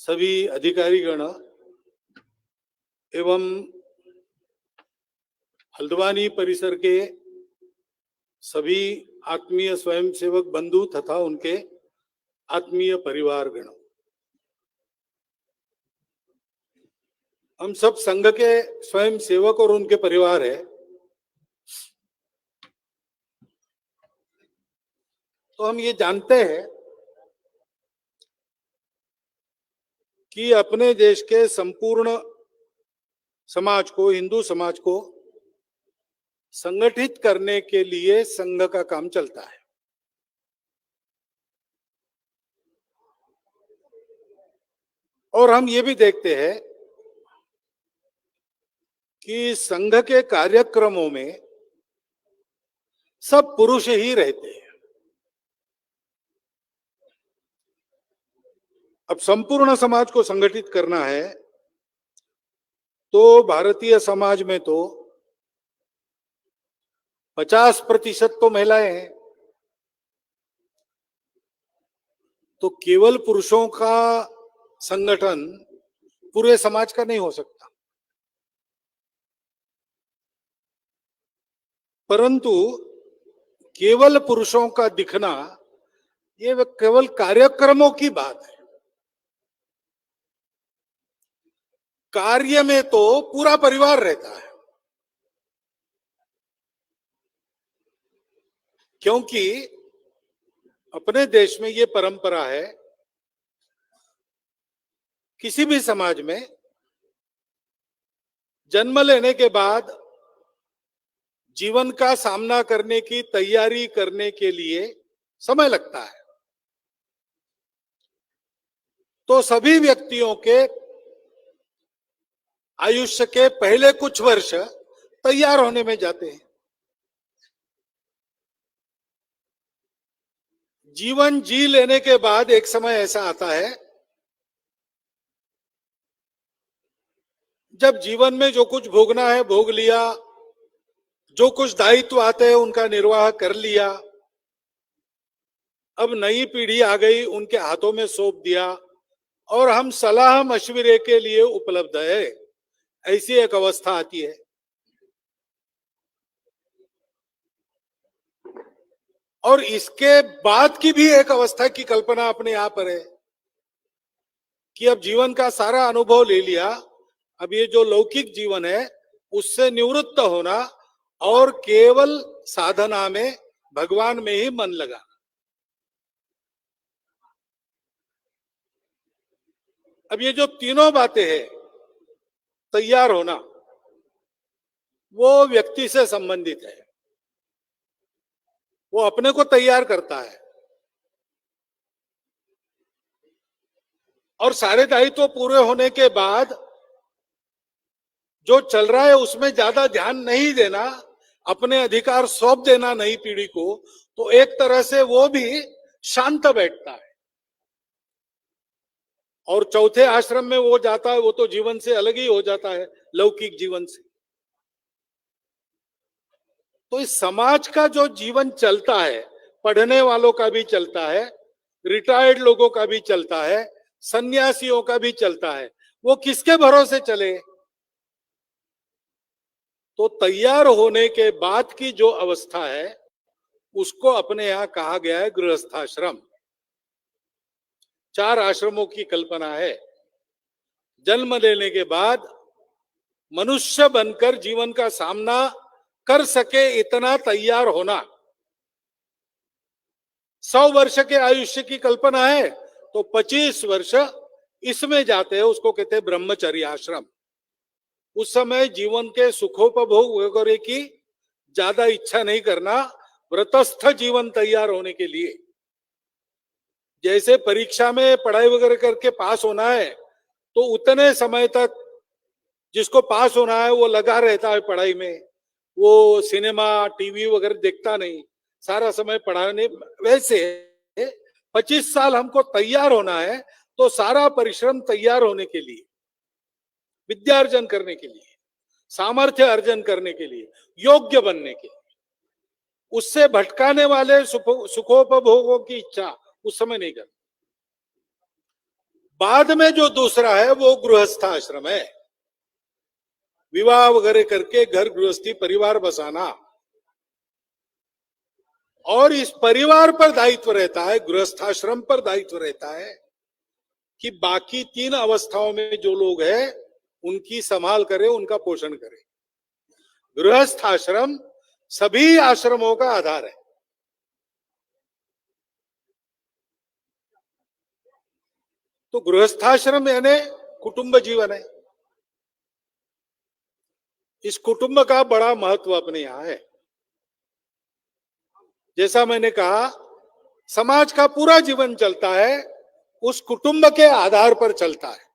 सभी अधिकारीगण एवं हल्द्वानी परिसर के सभी आत्मीय स्वयंसेवक बंधु तथा उनके आत्मीय परिवारगण, हम सब संघ के स्वयंसेवक और उनके परिवार है। तो हम ये जानते हैं कि अपने देश के संपूर्ण समाज को, हिंदू समाज को संगठित करने के लिए संघ का काम चलता है। और हम ये भी देखते हैं कि संघ के कार्यक्रमों में सब पुरुष ही रहते हैं। अब संपूर्ण समाज को संगठित करना है तो भारतीय समाज में तो 50% तो महिलाएं हैं। तो केवल पुरुषों का संगठन पूरे समाज का नहीं हो सकता, परंतु केवल पुरुषों का दिखना ये केवल कार्यक्रमों की बात है। कार्य में तो पूरा परिवार रहता है, क्योंकि अपने देश में ये परंपरा है, किसी भी समाज में जन्म लेने के बाद जीवन का सामना करने की तैयारी करने के लिए समय लगता है। तो सभी व्यक्तियों के आयुष्य के पहले कुछ वर्ष तैयार होने में जाते हैं। जीवन जी लेने के बाद एक समय ऐसा आता है जब जीवन में जो कुछ भोगना है भोग लिया, जो कुछ दायित्व आते हैं उनका निर्वाह कर लिया, अब नई पीढ़ी आ गई, उनके हाथों में सौंप दिया और हम सलाह मशविरे के लिए उपलब्ध है, ऐसी एक अवस्था आती है। और इसके बाद की भी एक अवस्था की कल्पना अपने यहां पर है कि अब जीवन का सारा अनुभव ले लिया, अब ये जो लौकिक जीवन है उससे निवृत्त होना और केवल साधना में, भगवान में ही मन लगाना। अब ये जो तीनों बातें हैं, तैयार होना, वो व्यक्ति से संबंधित है, वो अपने को तैयार करता है और सारे दायित्व पूरे होने के बाद जो चल रहा है उसमें ज्यादा ध्यान नहीं देना, अपने अधिकार सौंप देना नई पीढ़ी को, तो एक तरह से वो भी शांत बैठता है। और चौथे आश्रम में वो जाता है, वो तो जीवन से अलग ही हो जाता है, लौकिक जीवन से। तो इस समाज का जो जीवन चलता है, पढ़ने वालों का भी चलता है, रिटायर्ड लोगों का भी चलता है, सन्यासियों का भी चलता है, वो किसके भरोसे चले? तो तैयार होने के बाद की जो अवस्था है उसको अपने यहां कहा गया है गृहस्थाश्रम। 4 आश्रमों की कल्पना है। जन्म लेने के बाद मनुष्य बनकर जीवन का सामना कर सके इतना तैयार होना। 100 वर्ष के आयुष्य की कल्पना है तो 25 वर्ष इसमें जाते हैं, उसको कहते हैं ब्रह्मचर्य आश्रम। उस समय जीवन के सुखोपभोग वगैरह की ज्यादा इच्छा नहीं करना, व्रतस्थ जीवन तैयार होने के लिए। जैसे परीक्षा में पढ़ाई वगैरह करके पास होना है तो उतने समय तक जिसको पास होना है वो लगा रहता है पढ़ाई में, वो सिनेमा टीवी वगैरह देखता नहीं, सारा समय पढ़ाने। वैसे 25 साल हमको तैयार होना है तो सारा परिश्रम तैयार होने के लिए, विद्यार्जन करने के लिए, सामर्थ्य अर्जन करने के लिए, योग्य बनने के लिए, उससे भटकाने वाले सुखोपभोगों की इच्छा उस समय नहीं करना। बाद में जो दूसरा है वो गृहस्थ आश्रम है, विवाह वगैरह करके घर गृहस्थी परिवार बसाना, और इस परिवार पर दायित्व रहता है, गृहस्थाश्रम पर दायित्व रहता है कि बाकी तीन अवस्थाओं में जो लोग हैं उनकी संभाल करे, उनका पोषण करे। गृहस्थ आश्रम सभी आश्रमों का आधार है। तो गृहस्थाश्रम यानी कुटुंब जीवन है। इस कुटुंब का बड़ा महत्व अपने यहां है। जैसा मैंने कहा, समाज का पूरा जीवन चलता है उस कुटुंब के आधार पर चलता है।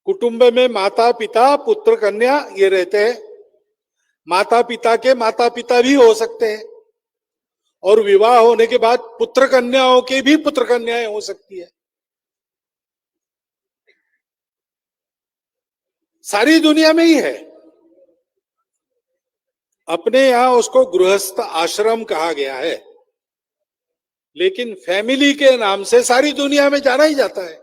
कुटुंब में माता पिता पुत्र कन्या ये रहते हैं। माता पिता के माता पिता भी हो सकते हैं, और विवाह होने के बाद पुत्र कन्याओं के भी पुत्र कन्याएं हो सकती है। सारी दुनिया में ही है। अपने यहां उसको गृहस्थ आश्रम कहा गया है, लेकिन फैमिली के नाम से सारी दुनिया में जाना ही जाता है।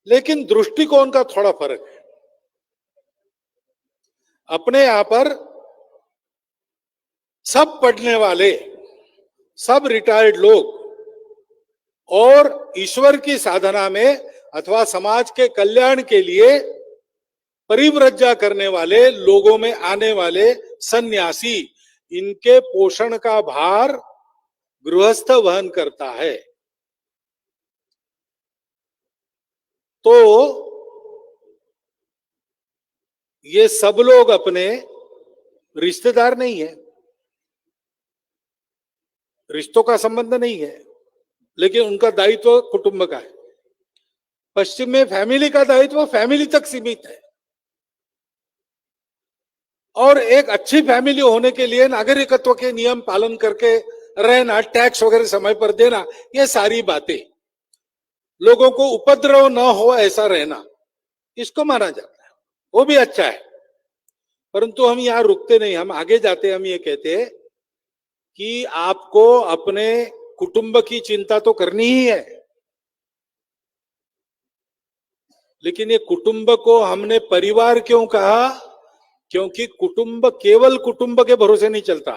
लेकिन दृष्टिकोण का थोड़ा फर्क है। अपने यहां पर सब पढ़ने वाले, सब रिटायर्ड लोग और ईश्वर की साधना में अथवा समाज के कल्याण के लिए परिव्रज्या करने वाले लोगों में आने वाले सन्यासी, इनके पोषण का भार गृहस्थ वहन करता है। तो ये सब लोग अपने रिश्तेदार नहीं है, रिश्तों का संबंध नहीं है, लेकिन उनका दायित्व कुटुंब का है। पश्चिम में फैमिली का दायित्व फैमिली तक सीमित है, और एक अच्छी फैमिली होने के लिए नागरिकत्व के नियम पालन करके रहना, टैक्स वगैरह समय पर देना, ये सारी बातें, लोगों को उपद्रव न हो ऐसा रहना, इसको माना जाता है। वो भी अच्छा है, परंतु हम यहां रुकते नहीं, हम आगे जाते। हम ये कहते हैं कि आपको अपने कुटुंब की चिंता तो करनी ही है, लेकिन ये कुटुंब को हमने परिवार क्यों कहा? क्योंकि कुटुंब केवल कुटुंब के भरोसे नहीं चलता।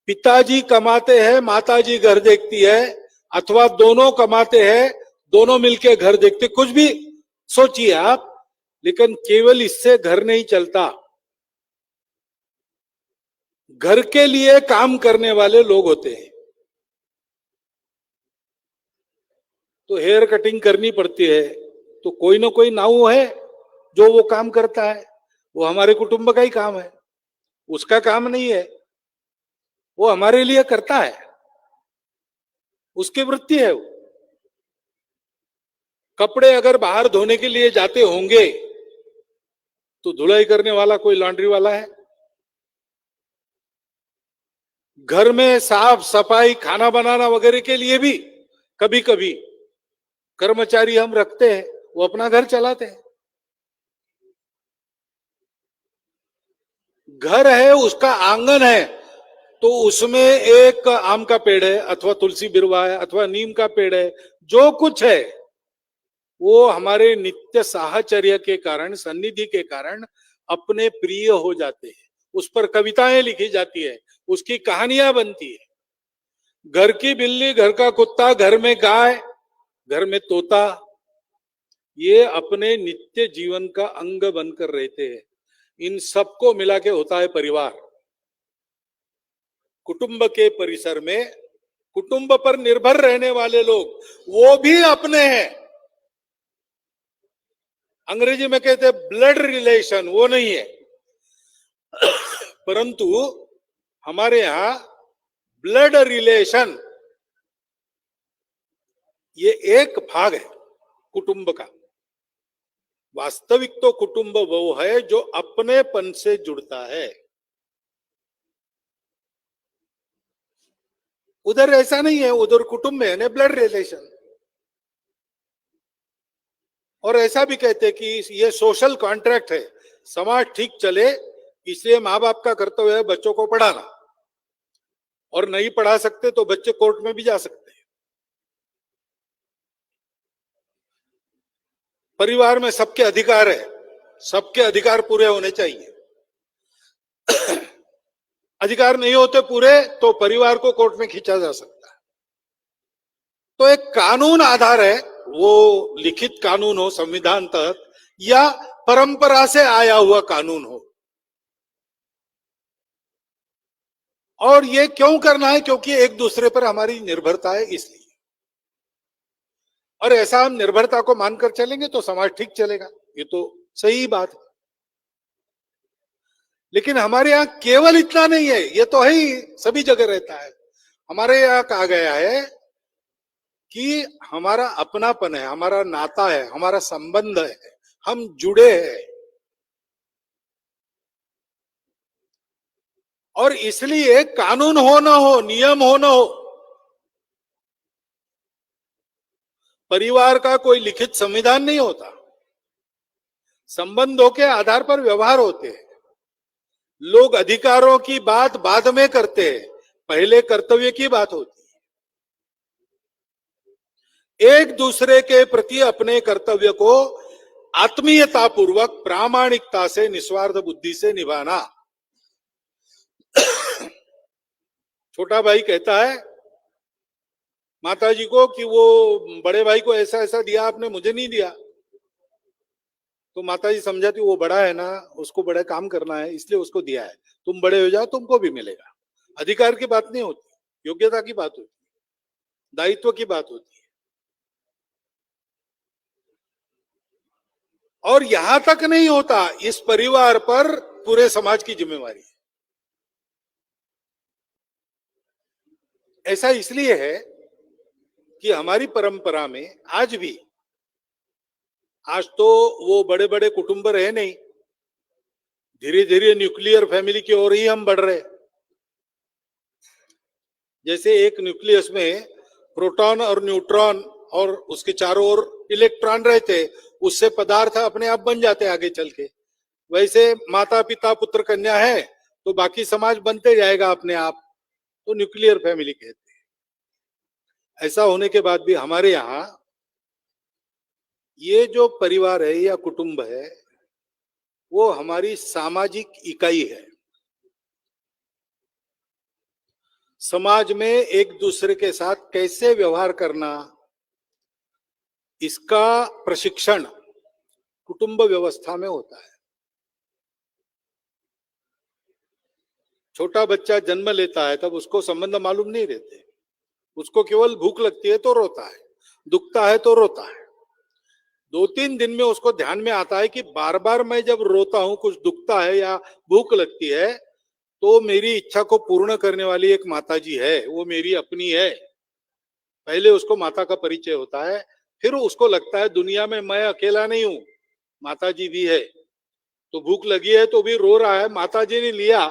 पिताजी कमाते हैं, माताजी घर देखती है, अथवा दोनों कमाते हैं, दोनों मिलके घर देखते, कुछ भी सोचिए आप, लेकिन केवल इससे घर नहीं चलता। घर के लिए काम करने वाले लोग होते हैं। तो हेयर कटिंग करनी पड़ती है, तो कोई ना कोई नाऊ है जो वो काम करता है, वो हमारे कुटुंब का ही काम है, उसका काम नहीं है, वो हमारे लिए करता है, उसकी वृत्ति है वो। कपड़े अगर बाहर धोने के लिए जाते होंगे तो धुलाई करने वाला कोई लॉन्ड्री वाला है। घर में साफ सफाई खाना बनाना वगैरह के लिए भी कभी कभी कर्मचारी हम रखते हैं, वो अपना घर चलाते हैं। घर है, उसका आंगन है, तो उसमें एक आम का पेड़ है, अथवा तुलसी बिरवा है, अथवा नीम का पेड़ है, जो कुछ है वो हमारे नित्य साहचर्य के कारण, सन्निधि के कारण अपने प्रिय हो जाते हैं। उस पर कविताएं लिखी जाती है, उसकी कहानियां बनती है। घर की बिल्ली, घर का कुत्ता, घर में गाय, घर में तोता, ये अपने नित्य जीवन का अंग बनकर रहते हैं। इन सबको मिला के होता है परिवार। कुटुंब के परिसर में कुटुंब पर निर्भर रहने वाले लोग, वो भी अपने हैं। अंग्रेजी में कहते हैं ब्लड रिलेशन, वो नहीं है, परंतु हमारे यहां ब्लड रिलेशन ये एक भाग है कुटुंब का। वास्तविक तो कुटुंब वो है जो अपनेपन से जुड़ता है। उधर ऐसा नहीं है, उधर कुटुंब है ना ब्लड रिलेशन। और ऐसा भी कहते हैं कि ये सोशल कॉन्ट्रैक्ट है, समाज ठीक चले इसलिए माँ बाप का कर्तव्य है बच्चों को पढ़ाना। और नहीं पढ़ा सकते तो बच्चे कोर्ट में भी जा सकते हैं। परिवार में सबके अधिकार है, सबके अधिकार पूरे होने चाहिए। अधिकार नहीं होते पूरे तो परिवार को कोर्ट में खींचा जा सकता है। तो एक कानून आधार है, वो लिखित कानून हो संविधान तहत या परंपरा से आया हुआ कानून हो। और ये क्यों करना है? क्योंकि एक दूसरे पर हमारी निर्भरता है, इसलिए। और ऐसा हम निर्भरता को मानकर चलेंगे तो समाज ठीक चलेगा, ये तो सही बात है। लेकिन हमारे यहाँ केवल इतना नहीं है, ये तो है ही, सभी जगह रहता है। हमारे यहाँ कहा गया है कि हमारा अपनापन है, हमारा नाता है, हमारा संबंध है, हम जुड़े हैं। और इसलिए कानून हो ना हो, नियम हो ना हो, परिवार का कोई लिखित संविधान नहीं होता। संबंधों के आधार पर व्यवहार होते हैं। लोग अधिकारों की बात बाद में करते हैं, पहले कर्तव्य की बात होती है। एक दूसरे के प्रति अपने कर्तव्य को आत्मीयता पूर्वक, प्रामाणिकता से, निस्वार्थ बुद्धि से निभाना। छोटा भाई कहता है माता जी को कि वो बड़े भाई को ऐसा ऐसा दिया आपने, मुझे नहीं दिया। तो माता जी समझाती, वो बड़ा है ना, उसको बड़ा काम करना है, इसलिए उसको दिया है। तुम बड़े हो जाओ, तुमको भी मिलेगा। अधिकार की बात नहीं होती, योग्यता की बात होती है, दायित्व की बात होती है। और यहां तक नहीं होता, इस परिवार पर पूरे समाज की जिम्मेवारी है। ऐसा इसलिए है कि हमारी परंपरा में आज भी, आज तो वो बड़े बड़े कुटुंब रहे नहीं, धीरे धीरे न्यूक्लियर फैमिली की ओर ही हम बढ़ रहे। जैसे एक न्यूक्लियस में प्रोटॉन और न्यूट्रॉन और उसके चारों ओर इलेक्ट्रॉन रहते, उससे पदार्थ अपने आप बन जाते आगे चल के। वैसे माता पिता पुत्र कन्या है तो बाकी समाज बनते जाएगा अपने आप, तो न्यूक्लियर फैमिली कहते हैं। ऐसा होने के बाद भी हमारे यहाँ ये जो परिवार है या कुटुंब है, वो हमारी सामाजिक इकाई है। समाज में एक दूसरे के साथ कैसे व्यवहार करना, इसका प्रशिक्षण कुटुंब व्यवस्था में होता है। छोटा बच्चा जन्म लेता है तब उसको संबंध मालूम नहीं रहते, उसको केवल भूख लगती है तो रोता है, दुखता है तो रोता है। 2-3 दिन में उसको ध्यान में आता है कि बार बार मैं जब रोता हूं, कुछ दुखता है या भूख लगती है, तो मेरी इच्छा को पूर्ण करने वाली एक माता जी है, वो मेरी अपनी है। पहले उसको माता का परिचय होता है, फिर उसको लगता है दुनिया में मैं अकेला नहीं हूं, माता जी भी है। तो भूख लगी है तो भी रो रहा है, माता जी ने लिया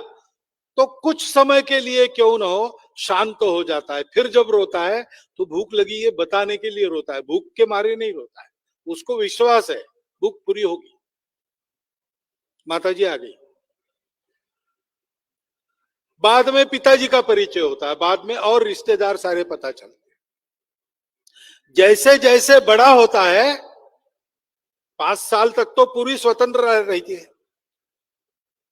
तो कुछ समय के लिए क्यों न हो शांत हो जाता है। फिर जब रोता है तो भूख लगी ये बताने के लिए रोता है, भूख के मारे नहीं रोता है। उसको विश्वास है भूख पूरी होगी, माता जी आ गई। बाद में पिताजी का परिचय होता है, बाद में और रिश्तेदार सारे पता चलते हैं। जैसे जैसे बड़ा होता है, 5 साल तक तो पूरी स्वतंत्र रहती है,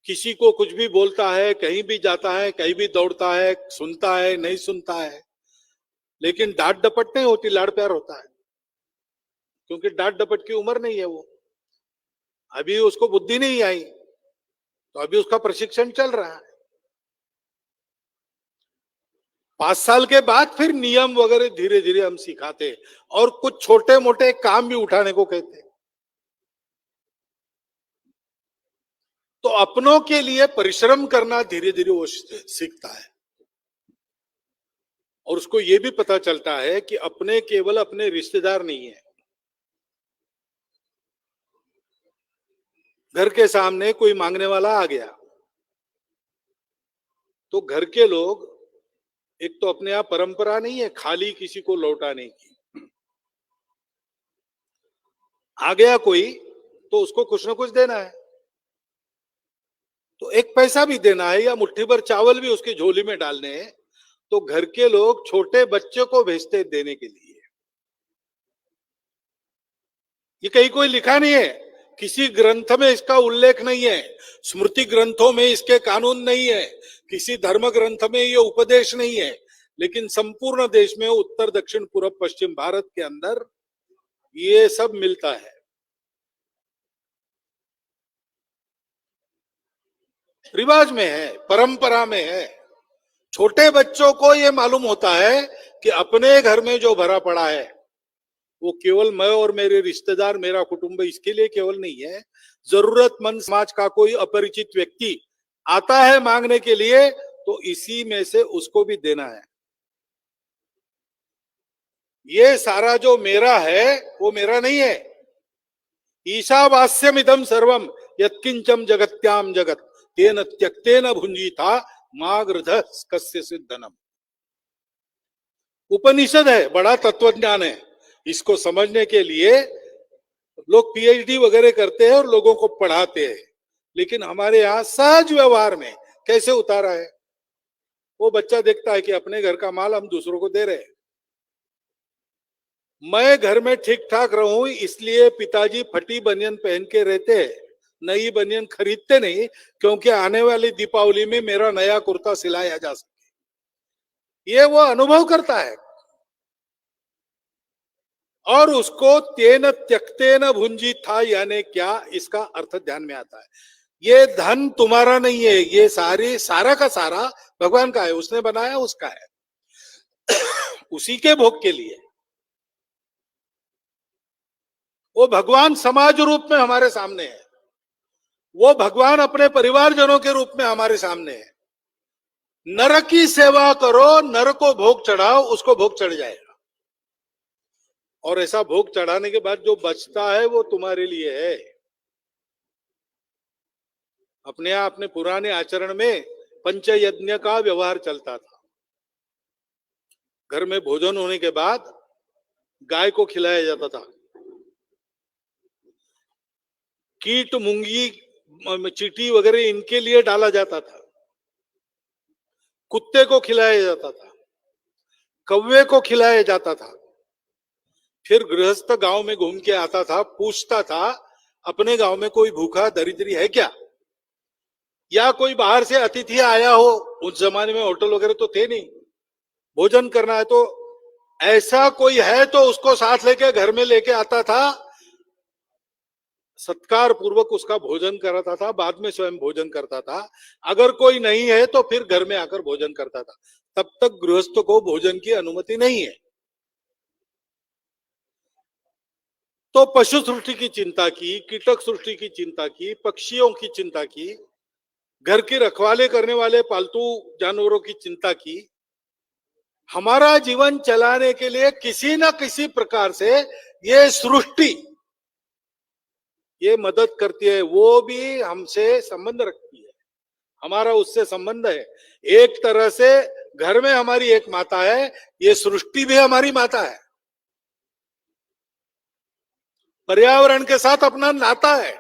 किसी को कुछ भी बोलता है, कहीं भी जाता है, कहीं भी दौड़ता है, सुनता है, नहीं सुनता है। लेकिन डांट डपट नहीं होती, लाड़ प्यार होता है, क्योंकि डांट डपट की उम्र नहीं है, वो अभी उसको बुद्धि नहीं आई, तो अभी उसका प्रशिक्षण चल रहा है। 5 साल के बाद फिर नियम वगैरह धीरे धीरे हम सिखाते, और कुछ छोटे मोटे काम भी उठाने को कहते। तो अपनों के लिए परिश्रम करना धीरे धीरे वो सीखता है, और उसको ये भी पता चलता है कि अपने केवल अपने रिश्तेदार नहीं है। घर के सामने कोई मांगने वाला आ गया तो घर के लोग, एक तो अपने आप परंपरा नहीं है खाली किसी को लौटाने की, आ गया कोई तो उसको कुछ ना कुछ देना है, तो एक पैसा भी देना है या मुट्ठी भर चावल भी उसकी झोली में डालने हैं, तो घर के लोग छोटे बच्चे को भेजते देने के लिए। ये कहीं कोई लिखा नहीं है, किसी ग्रंथ में इसका उल्लेख नहीं है, स्मृति ग्रंथों में इसके कानून नहीं है, किसी धर्म ग्रंथ में ये उपदेश नहीं है, लेकिन संपूर्ण देश में उत्तर दक्षिण पूर्व पश्चिम भारत के अंदर ये सब मिलता है। रिवाज में है, परंपरा में है। छोटे बच्चों को ये मालूम होता है कि अपने घर में जो भरा पड़ा है वो केवल मैं और मेरे रिश्तेदार, मेरा कुटुंब, इसके लिए केवल नहीं है। जरूरतमंद समाज का कोई अपरिचित व्यक्ति आता है मांगने के लिए तो इसी में से उसको भी देना है। ये सारा जो मेरा है वो मेरा नहीं है। ईशावास्यम इदम सर्वम यत्किंचम जगत्याम जगत तेन त्यक्तेन भुंजीता मा गृधः कस्य सिद्धनम। उपनिषद है, बड़ा तत्वज्ञान है। इसको समझने के लिए लोग पीएचडी वगैरह करते हैं और लोगों को पढ़ाते हैं, लेकिन हमारे यहाँ सहज व्यवहार में कैसे उतारा है। वो बच्चा देखता है कि अपने घर का माल हम दूसरों को दे रहे हैं। मैं घर में ठीक ठाक रहूं इसलिए पिताजी फटी बनियान पहन के रहते हैं, नई बनियान खरीदते नहीं, क्योंकि आने वाली दीपावली में मेरा नया कुर्ता सिलाया जा सके। ये वो अनुभव करता है और उसको तेन त्यक्तेन भुंजी था यानी क्या, इसका अर्थ ध्यान में आता है। ये धन तुम्हारा नहीं है, ये सारा का सारा भगवान का है, उसने बनाया, उसका है, उसी के भोग के लिए। वो भगवान समाज रूप में हमारे सामने है, वो भगवान अपने परिवारजनों के रूप में हमारे सामने है। नर की सेवा करो, नर को भोग चढ़ाओ, उसको भोग चढ़ जाएगा। और ऐसा भोग चढ़ाने के बाद जो बचता है वो तुम्हारे लिए है। अपने पुराने आचरण में पंचयज्ञ का व्यवहार चलता था। घर में भोजन होने के बाद गाय को खिलाया जाता था, कीट मूंगी चींटी वगैरह इनके लिए डाला जाता था, कुत्ते को खिलाया जाता था, कौवे को खिलाया जाता था। फिर गृहस्थ गांव में घूम के आता था, पूछता था अपने गांव में कोई भूखा दरिद्री है क्या, या कोई बाहर से अतिथि आया हो। उस जमाने में होटल वगैरह तो थे नहीं, भोजन करना है तो ऐसा कोई है तो उसको साथ लेके घर में लेके आता था, सत्कार पूर्वक उसका भोजन कराता था, बाद में स्वयं भोजन करता था। अगर कोई नहीं है तो फिर घर में आकर भोजन करता था। तब तक गृहस्थ को भोजन की अनुमति नहीं है। तो पशु सृष्टि की चिंता की, कीटक सृष्टि की चिंता की, पक्षियों की चिंता की, घर की रखवाले करने वाले पालतू जानवरों की चिंता की। हमारा जीवन चलाने के लिए किसी न किसी प्रकार से ये सृष्टि ये मदद करती है, वो भी हमसे संबंध रखती है, हमारा उससे संबंध है। एक तरह से घर में हमारी एक माता है, ये सृष्टि भी हमारी माता है। पर्यावरण के साथ अपना नाता है।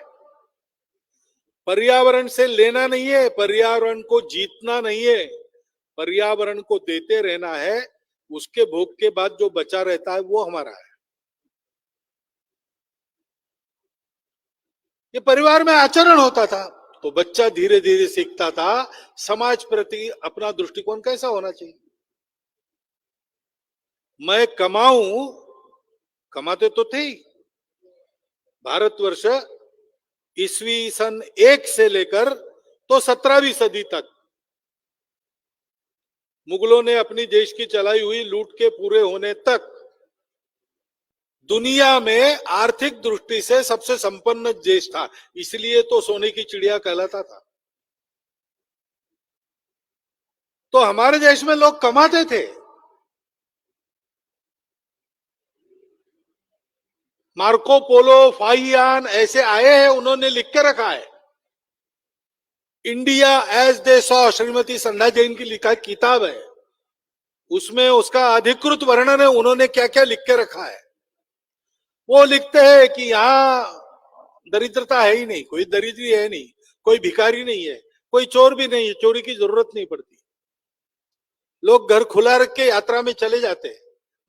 पर्यावरण से लेना नहीं है, पर्यावरण को जीतना नहीं है, पर्यावरण को देते रहना है। उसके भोग के बाद जो बचा रहता है वो हमारा है। ये परिवार में आचरण होता था तो बच्चा धीरे धीरे सीखता था समाज प्रति अपना दृष्टिकोण कैसा होना चाहिए। मैं कमाऊं, कमाते तो थे ही। भारतवर्ष ईस्वी सन 1 से लेकर तो 17वीं सदी तक मुगलों ने अपनी देश की चलाई हुई लूट के पूरे होने तक दुनिया में आर्थिक दृष्टि से सबसे संपन्न देश था, इसलिए तो सोने की चिड़िया कहलाता था। तो हमारे देश में लोग कमाते थे। मार्को पोलो, फाहियान ऐसे आए हैं, उन्होंने लिख के रखा है India as they saw, Shrimati Sandhya Jain की लिखा किताब है, उसमें उसका अधिकृत वर्णन है, उन्होंने क्या क्या लिख के रखा है। वो लिखते हैं कि यहाँ दरिद्रता है ही नहीं, कोई दरिद्री है नहीं, कोई भिखारी नहीं है, कोई चोर भी नहीं है, चोरी की जरूरत नहीं पड़ती। लोग घर खुला रख के यात्रा में चले जाते हैं,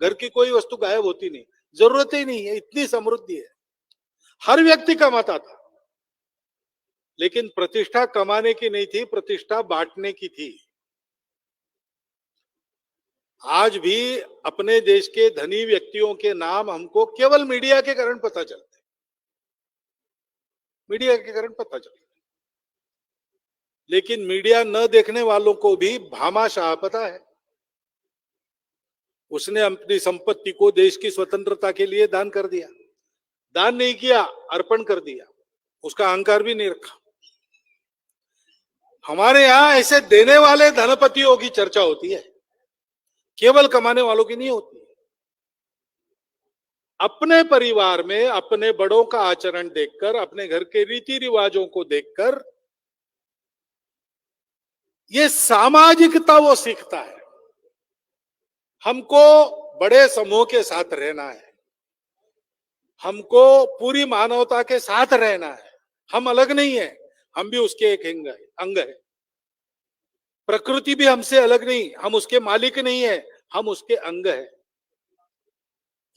घर की कोई वस्तु गायब होती नहीं, जरूरत ही नहीं है, इतनी समृद्धि है। हर व्यक्ति कमाता था, लेकिन प्रतिष्ठा कमाने की नहीं थी, प्रतिष्ठा बांटने की थी। आज भी अपने देश के धनी व्यक्तियों के नाम हमको केवल मीडिया के कारण पता चलते हैं, मीडिया के कारण पता चलता है। लेकिन मीडिया न देखने वालों को भी भामाशाह पता है। उसने अपनी संपत्ति को देश की स्वतंत्रता के लिए दान कर दिया, दान नहीं किया, अर्पण कर दिया, उसका अहंकार भी नहीं रखा। हमारे यहां ऐसे देने वाले धनपतियों की चर्चा होती है, केवल कमाने वालों की नहीं होती। अपने परिवार में अपने बड़ों का आचरण देखकर, अपने घर के रीति रिवाजों को देखकर ये सामाजिकता वो सीखता है। हमको बड़े समूह के साथ रहना है, हमको पूरी मानवता के साथ रहना है, हम अलग नहीं है, हम भी उसके एक अंग है। प्रकृति भी हमसे अलग नहीं, हम उसके मालिक नहीं है, हम उसके अंग है।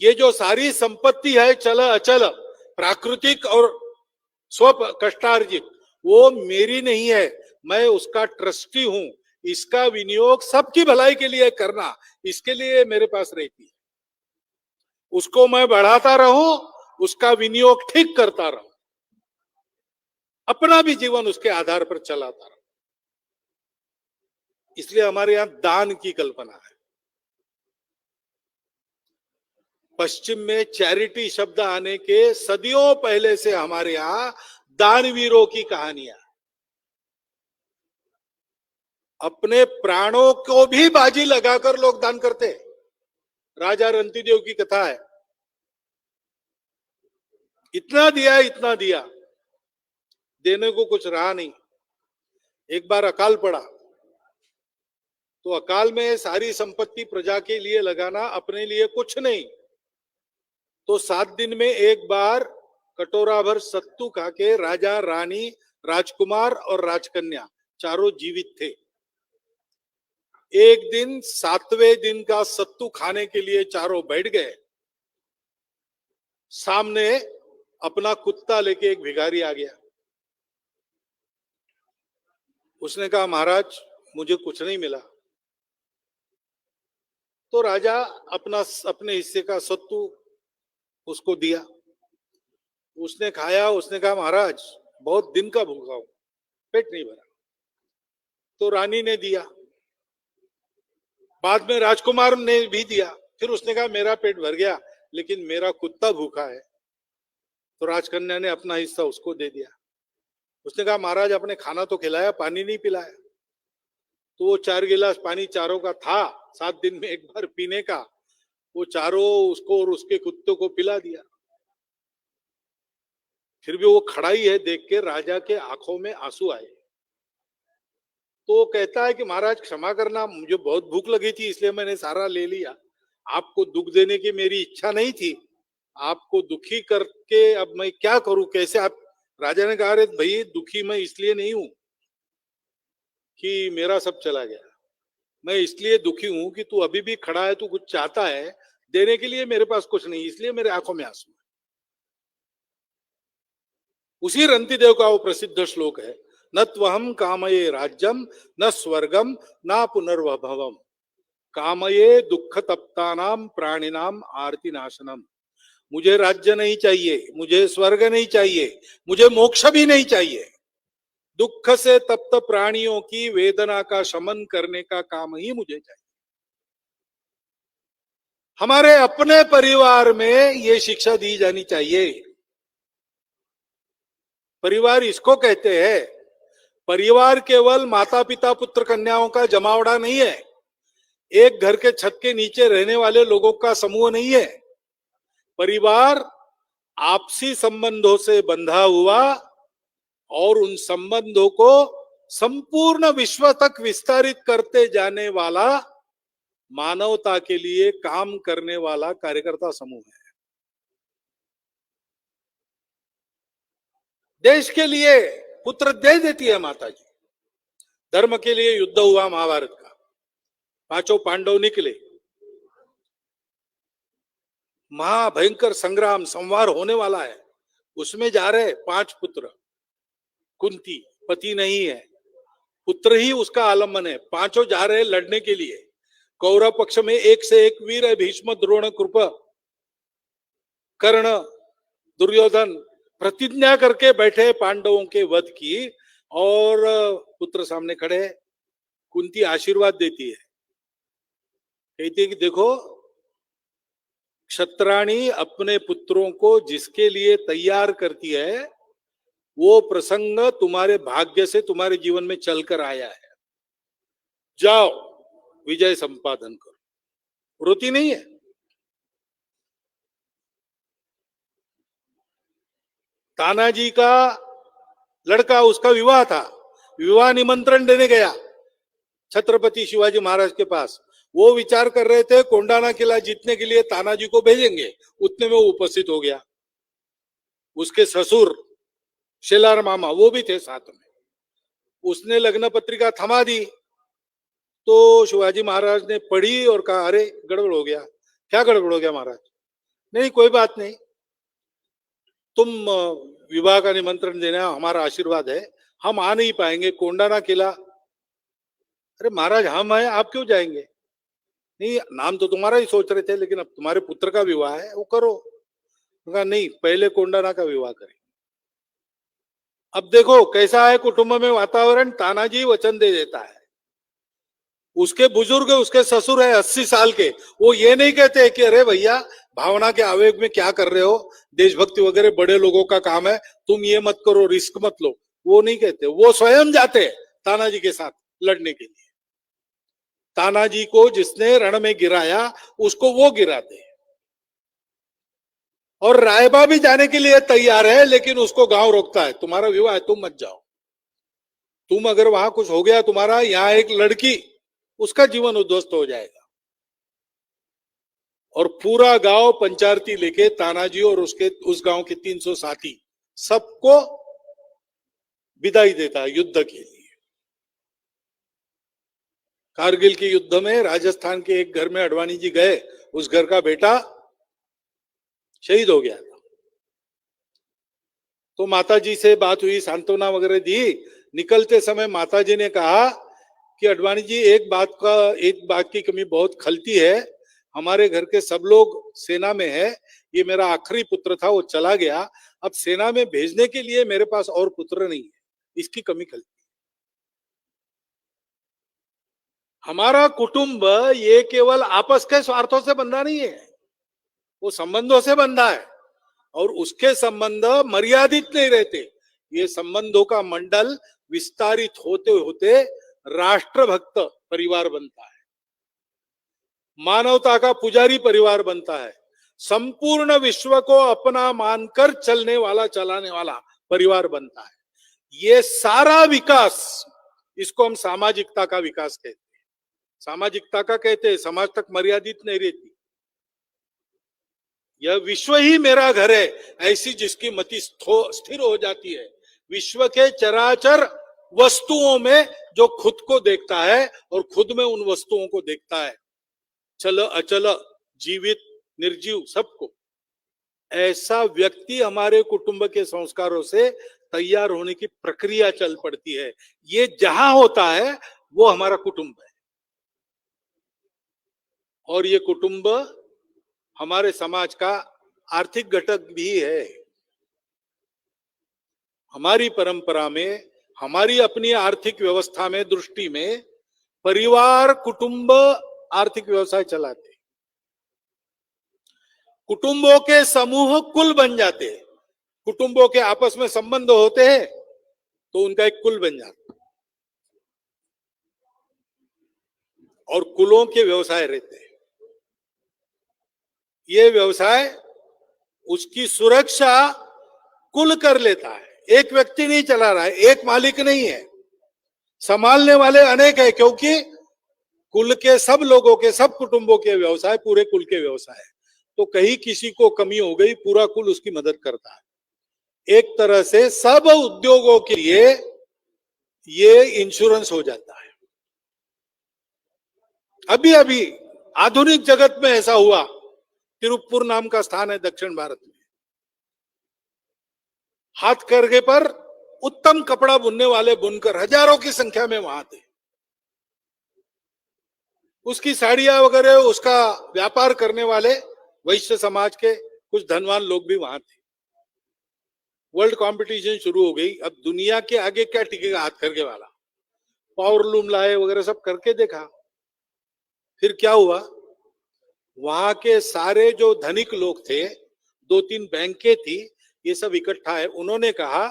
ये जो सारी संपत्ति है, चल अचल, प्राकृतिक और स्व कष्टार्जित, वो मेरी नहीं है, मैं उसका ट्रस्टी हूं। इसका विनियोग सबकी भलाई के लिए करना, इसके लिए मेरे पास रहती है। उसको मैं बढ़ाता रहूं, उसका विनियोग ठीक करता रहूं, अपना भी जीवन उसके आधार पर चलाता रहूं। इसलिए हमारे यहां दान की कल्पना है। पश्चिम में चैरिटी शब्द आने के सदियों पहले से हमारे यहां दानवीरों की कहानियां, अपने प्राणों को भी बाजी लगाकर लोग दान करते हैं। राजा रंतिदेव की कथा है, इतना दिया इतना दिया, देने को कुछ रहा नहीं। एक बार अकाल पड़ा, तो अकाल में सारी संपत्ति प्रजा के लिए लगाना, अपने लिए कुछ नहीं। तो 7 दिन में एक बार कटोरा भर सत्तू खा के राजा, रानी, राजकुमार और राजकन्या चारों जीवित थे। एक दिन 7वें दिन का सत्तू खाने के लिए चारों बैठ गए। सामने अपना कुत्ता लेके एक भिखारी आ गया। उसने कहा, महाराज मुझे कुछ नहीं मिला। तो राजा अपने हिस्से का सत्तू उसको दिया। उसने खाया, उसने कहा, महाराज बहुत दिन का भूखा हूं, पेट नहीं भरा। तो रानी ने दिया, बाद में राजकुमार ने भी दिया। फिर उसने कहा, मेरा पेट भर गया, लेकिन मेरा कुत्ता भूखा है। तो राजकन्या ने अपना हिस्सा उसको दे दिया। उसने कहा, महाराज आपने खाना तो खिलाया, पानी नहीं पिलाया। तो वो 4 गिलास पानी चारों का था, 7 दिन में एक बार पीने का, वो चारों उसको और उसके कुत्ते को पिला दिया। फिर भी वो खड़ा ही है, देख के राजा के आंखों में आंसू आए। तो कहता है कि महाराज क्षमा करना, मुझे बहुत भूख लगी थी, इसलिए मैंने सारा ले लिया। आपको दुख देने की मेरी इच्छा नहीं थी, आपको दुखी करके अब मैं क्या करूं, कैसे आप। राजा ने कहा, अरे भाई दुखी मैं इसलिए नहीं हूं कि मेरा सब चला गया, मैं इसलिए दुखी हूं कि तू अभी भी खड़ा है, तू कुछ चाहता है, देने के लिए मेरे पास कुछ नहीं, इसलिए मेरे आंखों में आंसू। उसी रंतिदेव का वो प्रसिद्ध श्लोक है, न त्वहम कामये राज्यम न स्वर्गम न पुनर्वभवम, कामये दुख तप्तानाम प्राणिनाम आरती नाशनम। मुझे राज्य नहीं चाहिए, मुझे स्वर्ग नहीं चाहिए, मुझे मोक्ष भी नहीं चाहिए। दुख से तप्त प्राणियों की वेदना का शमन करने का काम ही मुझे चाहिए। हमारे अपने परिवार में ये शिक्षा दी जानी चाहिए। परिवार इसको कहते हैं, परिवार केवल माता पिता पुत्र कन्याओं का जमावड़ा नहीं है, एक घर के छत के नीचे रहने वाले लोगों का समूह नहीं है। परिवार आपसी संबंधों से बंधा हुआ और उन संबंधों को संपूर्ण विश्व तक विस्तारित करते जाने वाला, मानवता के लिए काम करने वाला कार्यकर्ता समूह है। देश के लिए पुत्र दे देती है माता जी। धर्म के लिए युद्ध हुआ महाभारत का, पांचों पांडव निकले, महाभयंकर संग्राम संवार होने वाला है, उसमें जा रहे 5 पुत्र। कुंती पति नहीं है, पुत्र ही उसका आलम्बन है, पांचों जा रहे लड़ने के लिए। कौरव पक्ष में एक से एक वीर है, भीष्म, द्रोण, कृप, कर्ण, दुर्योधन प्रतिज्ञा करके बैठे पांडवों के वध की, और पुत्र सामने खड़े हैं। कुंती आशीर्वाद देती है, कहती है कि देखो, क्षत्राणी अपने पुत्रों को जिसके लिए तैयार करती है, वो प्रसंग तुम्हारे भाग्य से तुम्हारे जीवन में चलकर आया है। जाओ विजय संपादन करो। रोती नहीं है। तानाजी का लड़का, उसका विवाह था, विवाह निमंत्रण देने गया छत्रपति शिवाजी महाराज के पास। वो विचार कर रहे थे कोंडाना किला जीतने के लिए तानाजी को भेजेंगे, उतने में वो उपस्थित हो गया। उसके ससुर शेलार मामा वो भी थे साथ में। उसने लग्न पत्रिका थमा दी, तो शिवाजी महाराज ने पढ़ी और कहा, अरे गड़बड़ हो गया। क्या गड़बड़ हो गया महाराज? नहीं कोई बात नहीं, तुम विवाह का निमंत्रण देना, हमारा आशीर्वाद है, हम आ नहीं पाएंगे कौंडाना किला। अरे महाराज हम हैं, आप क्यों जाएंगे? नहीं, नाम तो तुम्हारा ही सोच रहे थे, लेकिन अब तुम्हारे पुत्र का विवाह है, वो करो। कहा नहीं, पहले कौंडाना का विवाह करें। अब देखो कैसा है कुटुंब में वातावरण। तानाजी वचन दे देता है, उसके बुजुर्ग, उसके ससुर है 80 साल के, वो ये नहीं कहते कि अरे भैया भावना के आवेग में क्या कर रहे हो, देशभक्ति वगैरह बड़े लोगों का काम है, तुम ये मत करो, रिस्क मत लो। वो नहीं कहते, वो स्वयं जाते तानाजी के साथ लड़ने के लिए। तानाजी को जिसने रण में गिराया, उसको वो गिराते हैं। और रायबा भी जाने के लिए तैयार है, लेकिन उसको गांव रोकता है, तुम्हारा विवाह है, तुम मत जाओ। तुम अगर वहां कुछ हो गया तुम्हारा, यहाँ एक लड़की, उसका जीवन उद्ध्वस्त हो जाएगा। और पूरा गांव पंचारती लेके तानाजी और उसके उस गांव के 300 साथी सबको विदाई देता है युद्ध के लिए। कारगिल के युद्ध में राजस्थान के एक घर में अडवाणी जी गए, उस घर का बेटा शहीद हो गया था। तो माताजी से बात हुई, सांत्वना वगैरह दी। निकलते समय माताजी ने कहा कि अडवाणी जी, एक बात की कमी बहुत खलती है, हमारे घर के सब लोग सेना में है, ये मेरा आखिरी पुत्र था, वो चला गया, अब सेना में भेजने के लिए मेरे पास और पुत्र नहीं है, इसकी कमी खलती है। हमारा कुटुंब ये केवल आपस के स्वार्थों से बंधा नहीं है, वो संबंधों से बंधा है, और उसके संबंध मर्यादित नहीं रहते। ये संबंधों का मंडल विस्तारित होते होते राष्ट्रभक्त परिवार बनता है, मानवता का पुजारी परिवार बनता है, संपूर्ण विश्व को अपना मानकर चलने वाला, चलाने वाला परिवार बनता है। ये सारा विकास, इसको हम सामाजिकता का विकास कहते हैं। सामाजिकता का कहते हैं, समाज तक मर्यादित नहीं रहती। यह विश्व ही मेरा घर है, ऐसी जिसकी मति स्थिर हो जाती है, विश्व के चराचर वस्तुओं में जो खुद को देखता है और खुद में उन वस्तुओं को देखता है, चल अचल, जीवित निर्जीव सबको, ऐसा व्यक्ति हमारे कुटुंब के संस्कारों से तैयार होने की प्रक्रिया चल पड़ती है। ये जहां होता है वो हमारा कुटुंब है, और ये कुटुंब हमारे समाज का आर्थिक घटक भी है। हमारी परंपरा में, हमारी अपनी आर्थिक व्यवस्था में, दृष्टि में परिवार, कुटुंब आर्थिक व्यवसाय चलाते, कुटुंबों के समूह कुल बन जाते हैं। कुटुंबों के आपस में संबंध होते हैं तो उनका एक कुल बन जाता, और कुलों के व्यवसाय रहते हैं। ये व्यवसाय, उसकी सुरक्षा कुल कर लेता है, एक व्यक्ति नहीं चला रहा है, एक मालिक नहीं है, संभालने वाले अनेक है, क्योंकि कुल के सब लोगों के, सब कुटुंबों के व्यवसाय पूरे कुल के व्यवसाय है। तो कहीं किसी को कमी हो गई, पूरा कुल उसकी मदद करता है। एक तरह से सब उद्योगों के लिए ये इंश्योरेंस हो जाता है। अभी अभी आधुनिक जगत में ऐसा हुआ। तिरुप्पुर नाम का स्थान है दक्षिण भारत में। हाथ करघे पर उत्तम कपड़ा बुनने वाले बुनकर हजारों की संख्या में वहां थे। उसकी साड़ियां वगैरह उसका व्यापार करने वाले वैश्य समाज के कुछ धनवान लोग भी वहां थे। वर्ल्ड कंपटीशन शुरू हो गई। अब दुनिया के आगे क्या टिकेगा हाथ करके वाला। पावरलूम लाए वगैरह सब करके देखा। फिर क्या हुआ, वहां के सारे जो धनिक लोग थे, 2-3 बैंकें थी, ये सब इकट्ठा है। उन्होंने कहा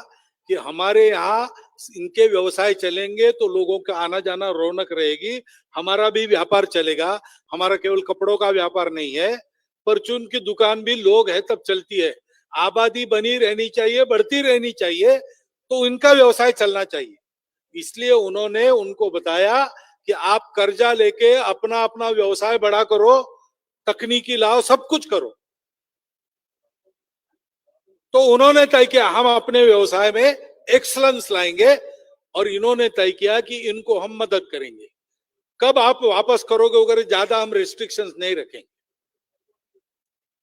कि हमारे यहाँ इनके व्यवसाय चलेंगे तो लोगों का आना जाना रौनक रहेगी, हमारा भी व्यापार चलेगा। हमारा केवल कपड़ों का व्यापार नहीं है, परचून की दुकान भी लोग है तब चलती है। आबादी बनी रहनी चाहिए, बढ़ती रहनी चाहिए, तो इनका व्यवसाय चलना चाहिए। इसलिए उन्होंने उनको बताया कि आप कर्जा लेके अपना अपना व्यवसाय बड़ा करो, तकनीकी लाओ, सब कुछ करो। तो उन्होंने तय किया हम अपने व्यवसाय में एक्सलेंस लाएंगे, और इन्होंने तय किया कि इनको हम मदद करेंगे। कब आप वापस करोगे वगैरह ज्यादा हम रिस्ट्रिक्शंस नहीं रखेंगे।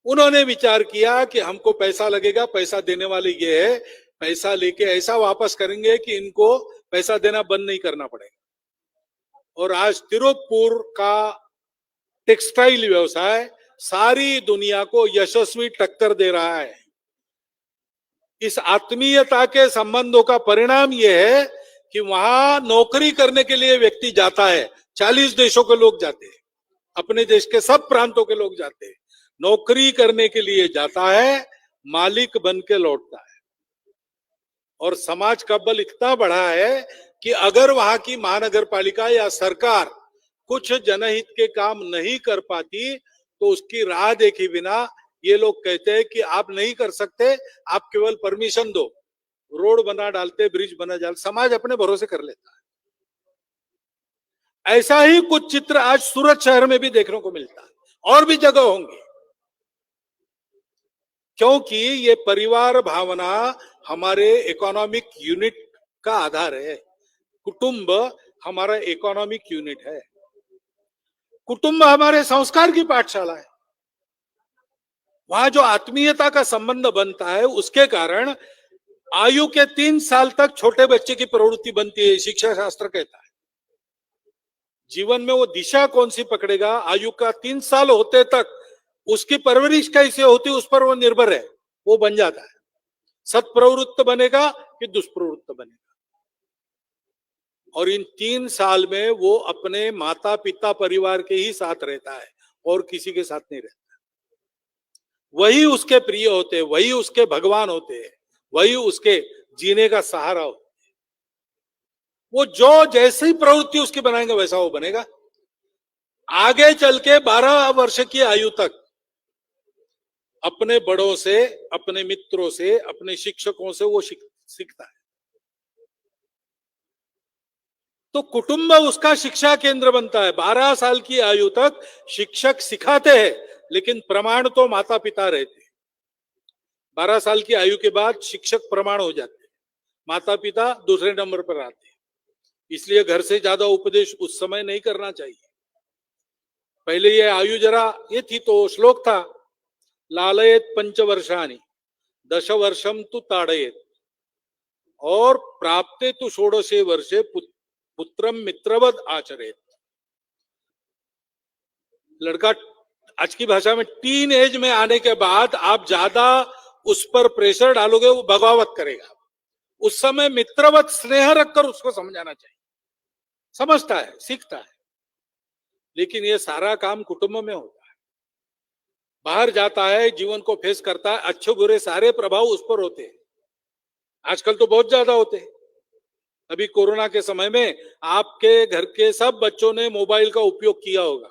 उन्होंने विचार किया कि हमको पैसा लगेगा, पैसा देने वाले ये है, पैसा लेके ऐसा वापस करेंगे कि इनको पैसा देना बंद नहीं करना पड़ेगा। और आज तिरुप्पुर का टेक्सटाइल व्यवसाय सारी दुनिया को यशस्वी टक्कर दे रहा है। इस आत्मीयता के संबंधों का परिणाम यह है कि वहां नौकरी करने के लिए व्यक्ति जाता है। 40 देशों के लोग जाते हैं, अपने देश के सब प्रांतों के लोग जाते हैं, नौकरी करने के लिए जाता है, मालिक बन के लौटता है। और समाज का बल इतना बढ़ा है कि अगर वहां की महानगर पालिका या सरकार कुछ जनहित के काम नहीं कर पाती तो उसकी राह देखे बिना ये लोग कहते हैं कि आप नहीं कर सकते, आप केवल परमिशन दो, रोड बना डालते, ब्रिज बना डालते, समाज अपने भरोसे कर लेता है। ऐसा ही कुछ चित्र आज सूरत शहर में भी देखने को मिलता है, और भी जगह होंगी, क्योंकि ये परिवार भावना हमारे इकोनॉमिक यूनिट का आधार है। कुटुंब हमारा इकोनॉमिक यूनिट है। कुटुंब हमारे संस्कार की पाठशाला है। वहां जो आत्मीयता का संबंध बनता है, उसके कारण आयु के 3 साल तक छोटे बच्चे की प्रवृत्ति बनती है, शिक्षा शास्त्र कहता है। जीवन में वो दिशा कौन सी पकड़ेगा, आयु का 3 साल होते तक उसकी परवरिश कैसे होती उस पर वो निर्भर है, वो बन जाता है। सत्प्रवृत्त बनेगा कि दुष्प्रवृत्त बनेगा। और इन 3 साल में वो अपने माता पिता परिवार के ही साथ रहता है और किसी के साथ नहीं रहता। वही उसके प्रिय होते हैं, वही उसके भगवान होते हैं, वही उसके जीने का सहारा होता है। वो जो जैसी प्रवृत्ति उसकी बनाएंगे वैसा वो बनेगा। आगे चल के 12 वर्ष की आयु तक अपने बड़ों से, अपने मित्रों से, अपने शिक्षकों से वो सीखता है। तो कुटुंब उसका शिक्षा केंद्र बनता है। 12 साल की आयु तक शिक्षक सिखाते हैं, लेकिन प्रमाण तो माता पिता रहते हैं। 12 साल की आयु के बाद शिक्षक प्रमाण हो जाते हैं, माता पिता दूसरे नंबर पर आते हैं। इसलिए घर से ज्यादा उपदेश उस समय नहीं करना चाहिए। पहले ये आयु जरा ये थी तो श्लोक था, लालयत पंचवर्षाणि दश वर्षम तु ताड़येत और प्राप्ते तु षोडशे वर्षे पुत्रम मित्रवद आचरेत। लड़का आज की भाषा में टीन एज में आने के बाद आप ज्यादा उस पर प्रेशर डालोगे, वो बगावत करेगा। उस समय मित्रवत स्नेह रखकर उसको समझाना चाहिए। समझता है, सीखता है। लेकिन ये सारा काम कुटुंब में होता है। बाहर जाता है, जीवन को फेस करता है, अच्छे बुरे सारे प्रभाव उस पर होते हैं। आजकल तो बहुत ज्यादा होते हैं। अभी कोरोना के समय में आपके घर के सब बच्चों ने मोबाइल का उपयोग किया होगा।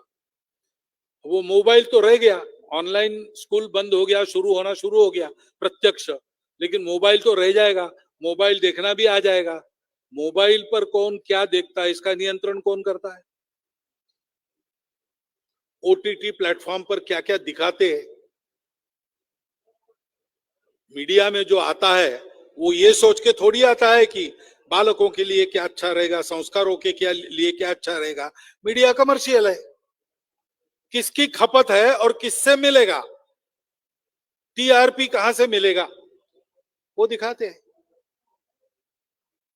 वो मोबाइल तो रह गया, ऑनलाइन स्कूल बंद हो गया, होना शुरू हो गया प्रत्यक्ष, लेकिन मोबाइल तो रह जाएगा। मोबाइल देखना भी आ जाएगा। मोबाइल पर कौन क्या देखता है, इसका नियंत्रण कौन करता है? ओटीटी प्लेटफॉर्म पर क्या क्या दिखाते हैं, मीडिया में जो आता है वो ये सोच के थोड़ी आता है कि बालकों के लिए क्या अच्छा रहेगा, संस्कारों के लिए क्या अच्छा रहेगा। मीडिया कमर्शियल है। किसकी खपत है और किससे मिलेगा, टीआरपी कहां से मिलेगा, वो दिखाते हैं।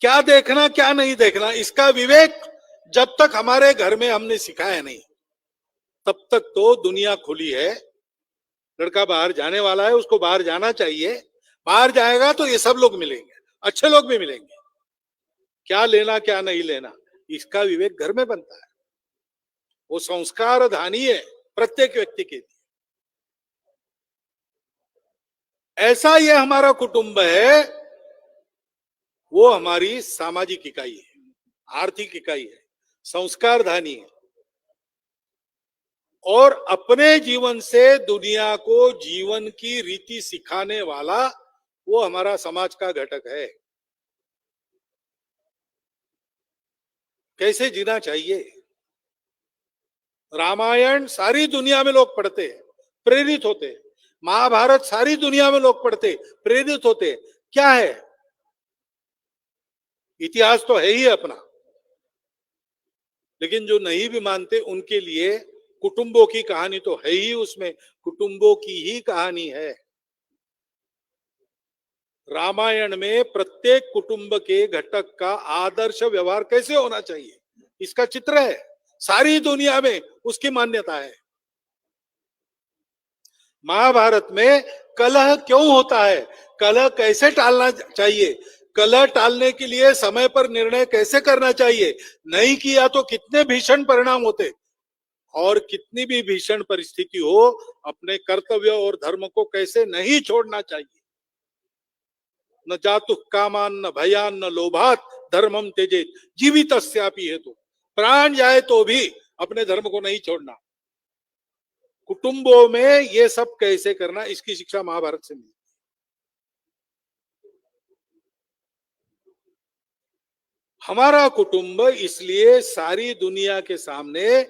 क्या देखना क्या नहीं देखना, इसका विवेक जब तक हमारे घर में हमने सिखाया नहीं, तब तक तो दुनिया खुली है। लड़का बाहर जाने वाला है, उसको बाहर जाना चाहिए, बाहर जाएगा तो ये सब लोग मिलेंगे, अच्छे लोग भी मिलेंगे। क्या लेना क्या नहीं लेना, इसका विवेक घर में बनता है। वो संस्कार धानी है प्रत्येक व्यक्ति के लिए। ऐसा ये हमारा कुटुंब है, वो हमारी सामाजिक इकाई है, आर्थिक इकाई है, संस्कार धानी है, और अपने जीवन से दुनिया को जीवन की रीति सिखाने वाला वो हमारा समाज का घटक है। कैसे जीना चाहिए, रामायण सारी दुनिया में लोग पढ़ते हैं, प्रेरित होते हैं। महाभारत सारी दुनिया में लोग पढ़ते, प्रेरित होते। क्या है, इतिहास तो है ही अपना। लेकिन जो नहीं भी मानते उनके लिए कुटुंबों की कहानी तो है ही, उसमें कुटुंबों की ही कहानी है। रामायण में प्रत्येक कुटुंब के घटक का आदर्श व्यवहार कैसे होना चाहिए, इसका चित्र है। सारी दुनिया में उसकी मान्यता है। महाभारत में कलह क्यों होता है, कलह कैसे टालना चाहिए, कलह टालने के लिए समय पर निर्णय कैसे करना चाहिए, नहीं किया तो कितने भीषण परिणाम होते, और कितनी भी भीषण परिस्थिति हो अपने कर्तव्य और धर्म को कैसे नहीं छोड़ना चाहिए। न जातु कामान न भयान न लोभात धर्मम त्यजेत जीवितस्यापि हेतु, प्राण जाए तो भी अपने धर्म को नहीं छोड़ना। कुटुंबों में ये सब कैसे करना, इसकी शिक्षा महाभारत से मिली। हमारा कुटुंब इसलिए सारी दुनिया के सामने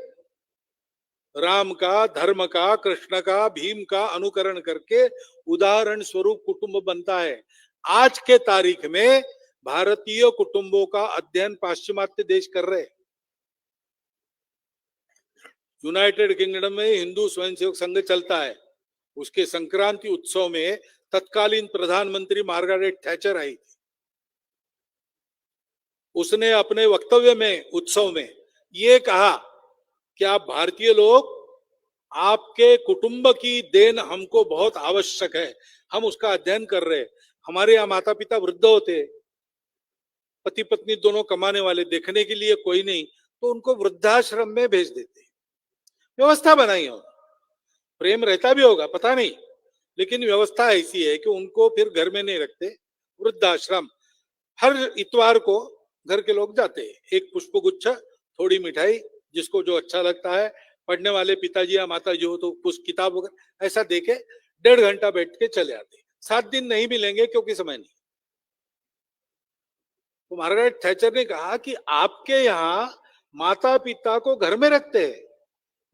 राम का, धर्म का, कृष्ण का, भीम का अनुकरण करके उदाहरण स्वरूप कुटुंब बनता है। आज के तारीख में भारतीय कुटुंबों का अध्ययन पाश्चिमात्य देश कर रहे। यूनाइटेड किंगडम में हिंदू स्वयंसेवक संघ चलता है, उसके संक्रांति उत्सव में तत्कालीन प्रधानमंत्री मार्गारेट थैचर आई थी। उसने अपने वक्तव्य में, उत्सव में ये कहा कि आप भारतीय लोग, आपके कुटुंब की देन हमको बहुत आवश्यक है, हम उसका अध्ययन कर रहे हैं। हमारे यहाँ माता पिता वृद्ध होते, पति पत्नी दोनों कमाने वाले, देखने के लिए कोई नहीं, तो उनको वृद्धाश्रम में भेज देते। व्यवस्था बनाई हो, प्रेम रहता भी होगा पता नहीं, लेकिन व्यवस्था ऐसी है कि उनको फिर घर में नहीं रखते, वृद्धाश्रम। हर इतवार को घर के लोग जाते हैं, एक पुष्प गुच्छ, थोड़ी मिठाई, जिसको जो अच्छा लगता है, पढ़ने वाले पिताजी या माताजी हो तो कुछ किताब वगैरह ऐसा देके 1.5 घंटा बैठ के चले आते। 7 दिन नहीं मिलेंगे क्योंकि समय नहीं। तो मार्गारेट थैचर ने कहा कि आपके यहाँ माता पिता को घर में रखते हैं,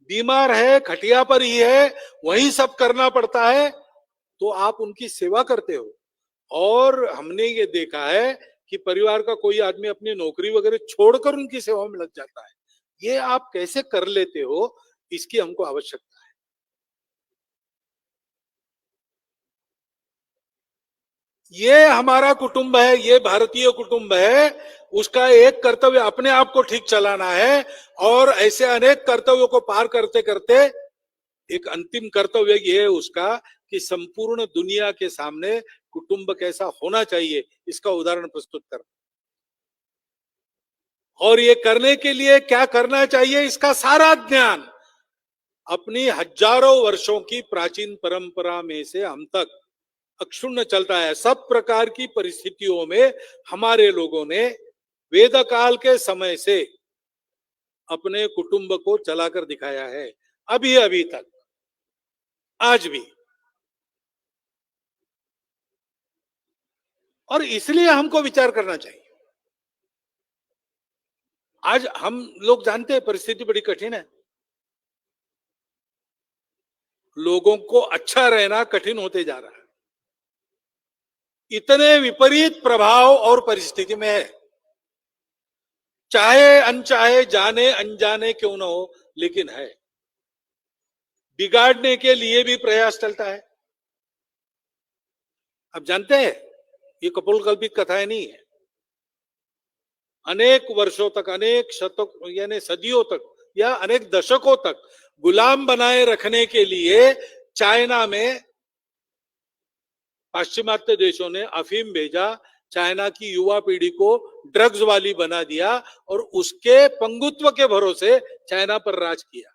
बीमार है, खटिया पर ही है, वही सब करना पड़ता है, तो आप उनकी सेवा करते हो। और हमने ये देखा है कि परिवार का कोई आदमी अपनी नौकरी वगैरह छोड़कर उनकी सेवा में लग जाता है। ये आप कैसे कर लेते हो, इसकी हमको आवश्यकता है। ये हमारा कुटुंब है, ये भारतीय कुटुंब है, उसका एक कर्तव्य अपने आप को ठीक चलाना है, और ऐसे अनेक कर्तव्यों को पार करते करते एक अंतिम कर्तव्य ये है उसका कि संपूर्ण दुनिया के सामने कुटुंब कैसा होना चाहिए, इसका उदाहरण प्रस्तुत करना। और ये करने के लिए क्या करना चाहिए, इसका सारा ज्ञान अपनी हजारों वर्षों की प्राचीन परंपरा में से हम तक अक्षुण्ण चलता है। सब प्रकार की परिस्थितियों में हमारे लोगों ने वेद काल के समय से अपने कुटुंब को चलाकर दिखाया है, अभी अभी तक, आज भी। और इसलिए हमको विचार करना चाहिए। आज हम लोग जानते हैं परिस्थिति बड़ी कठिन है, लोगों को अच्छा रहना कठिन होते जा रहा है, इतने विपरीत प्रभाव और परिस्थिति में है। चाहे अनचाहे, जाने अनजाने क्यों न हो, लेकिन है। बिगाड़ने के लिए भी प्रयास चलता है। आप जानते हैं ये कपोलकल्पित कथाएं नहीं है। अनेक वर्षों तक, अनेक शतक यानी सदियों तक या अनेक दशकों तक गुलाम बनाए रखने के लिए चाइना में पाश्चिमात्य देशों ने अफीम भेजा, चाइना की युवा पीढ़ी को ड्रग्स वाली बना दिया और उसके पंगुत्व के भरोसे चाइना पर राज किया।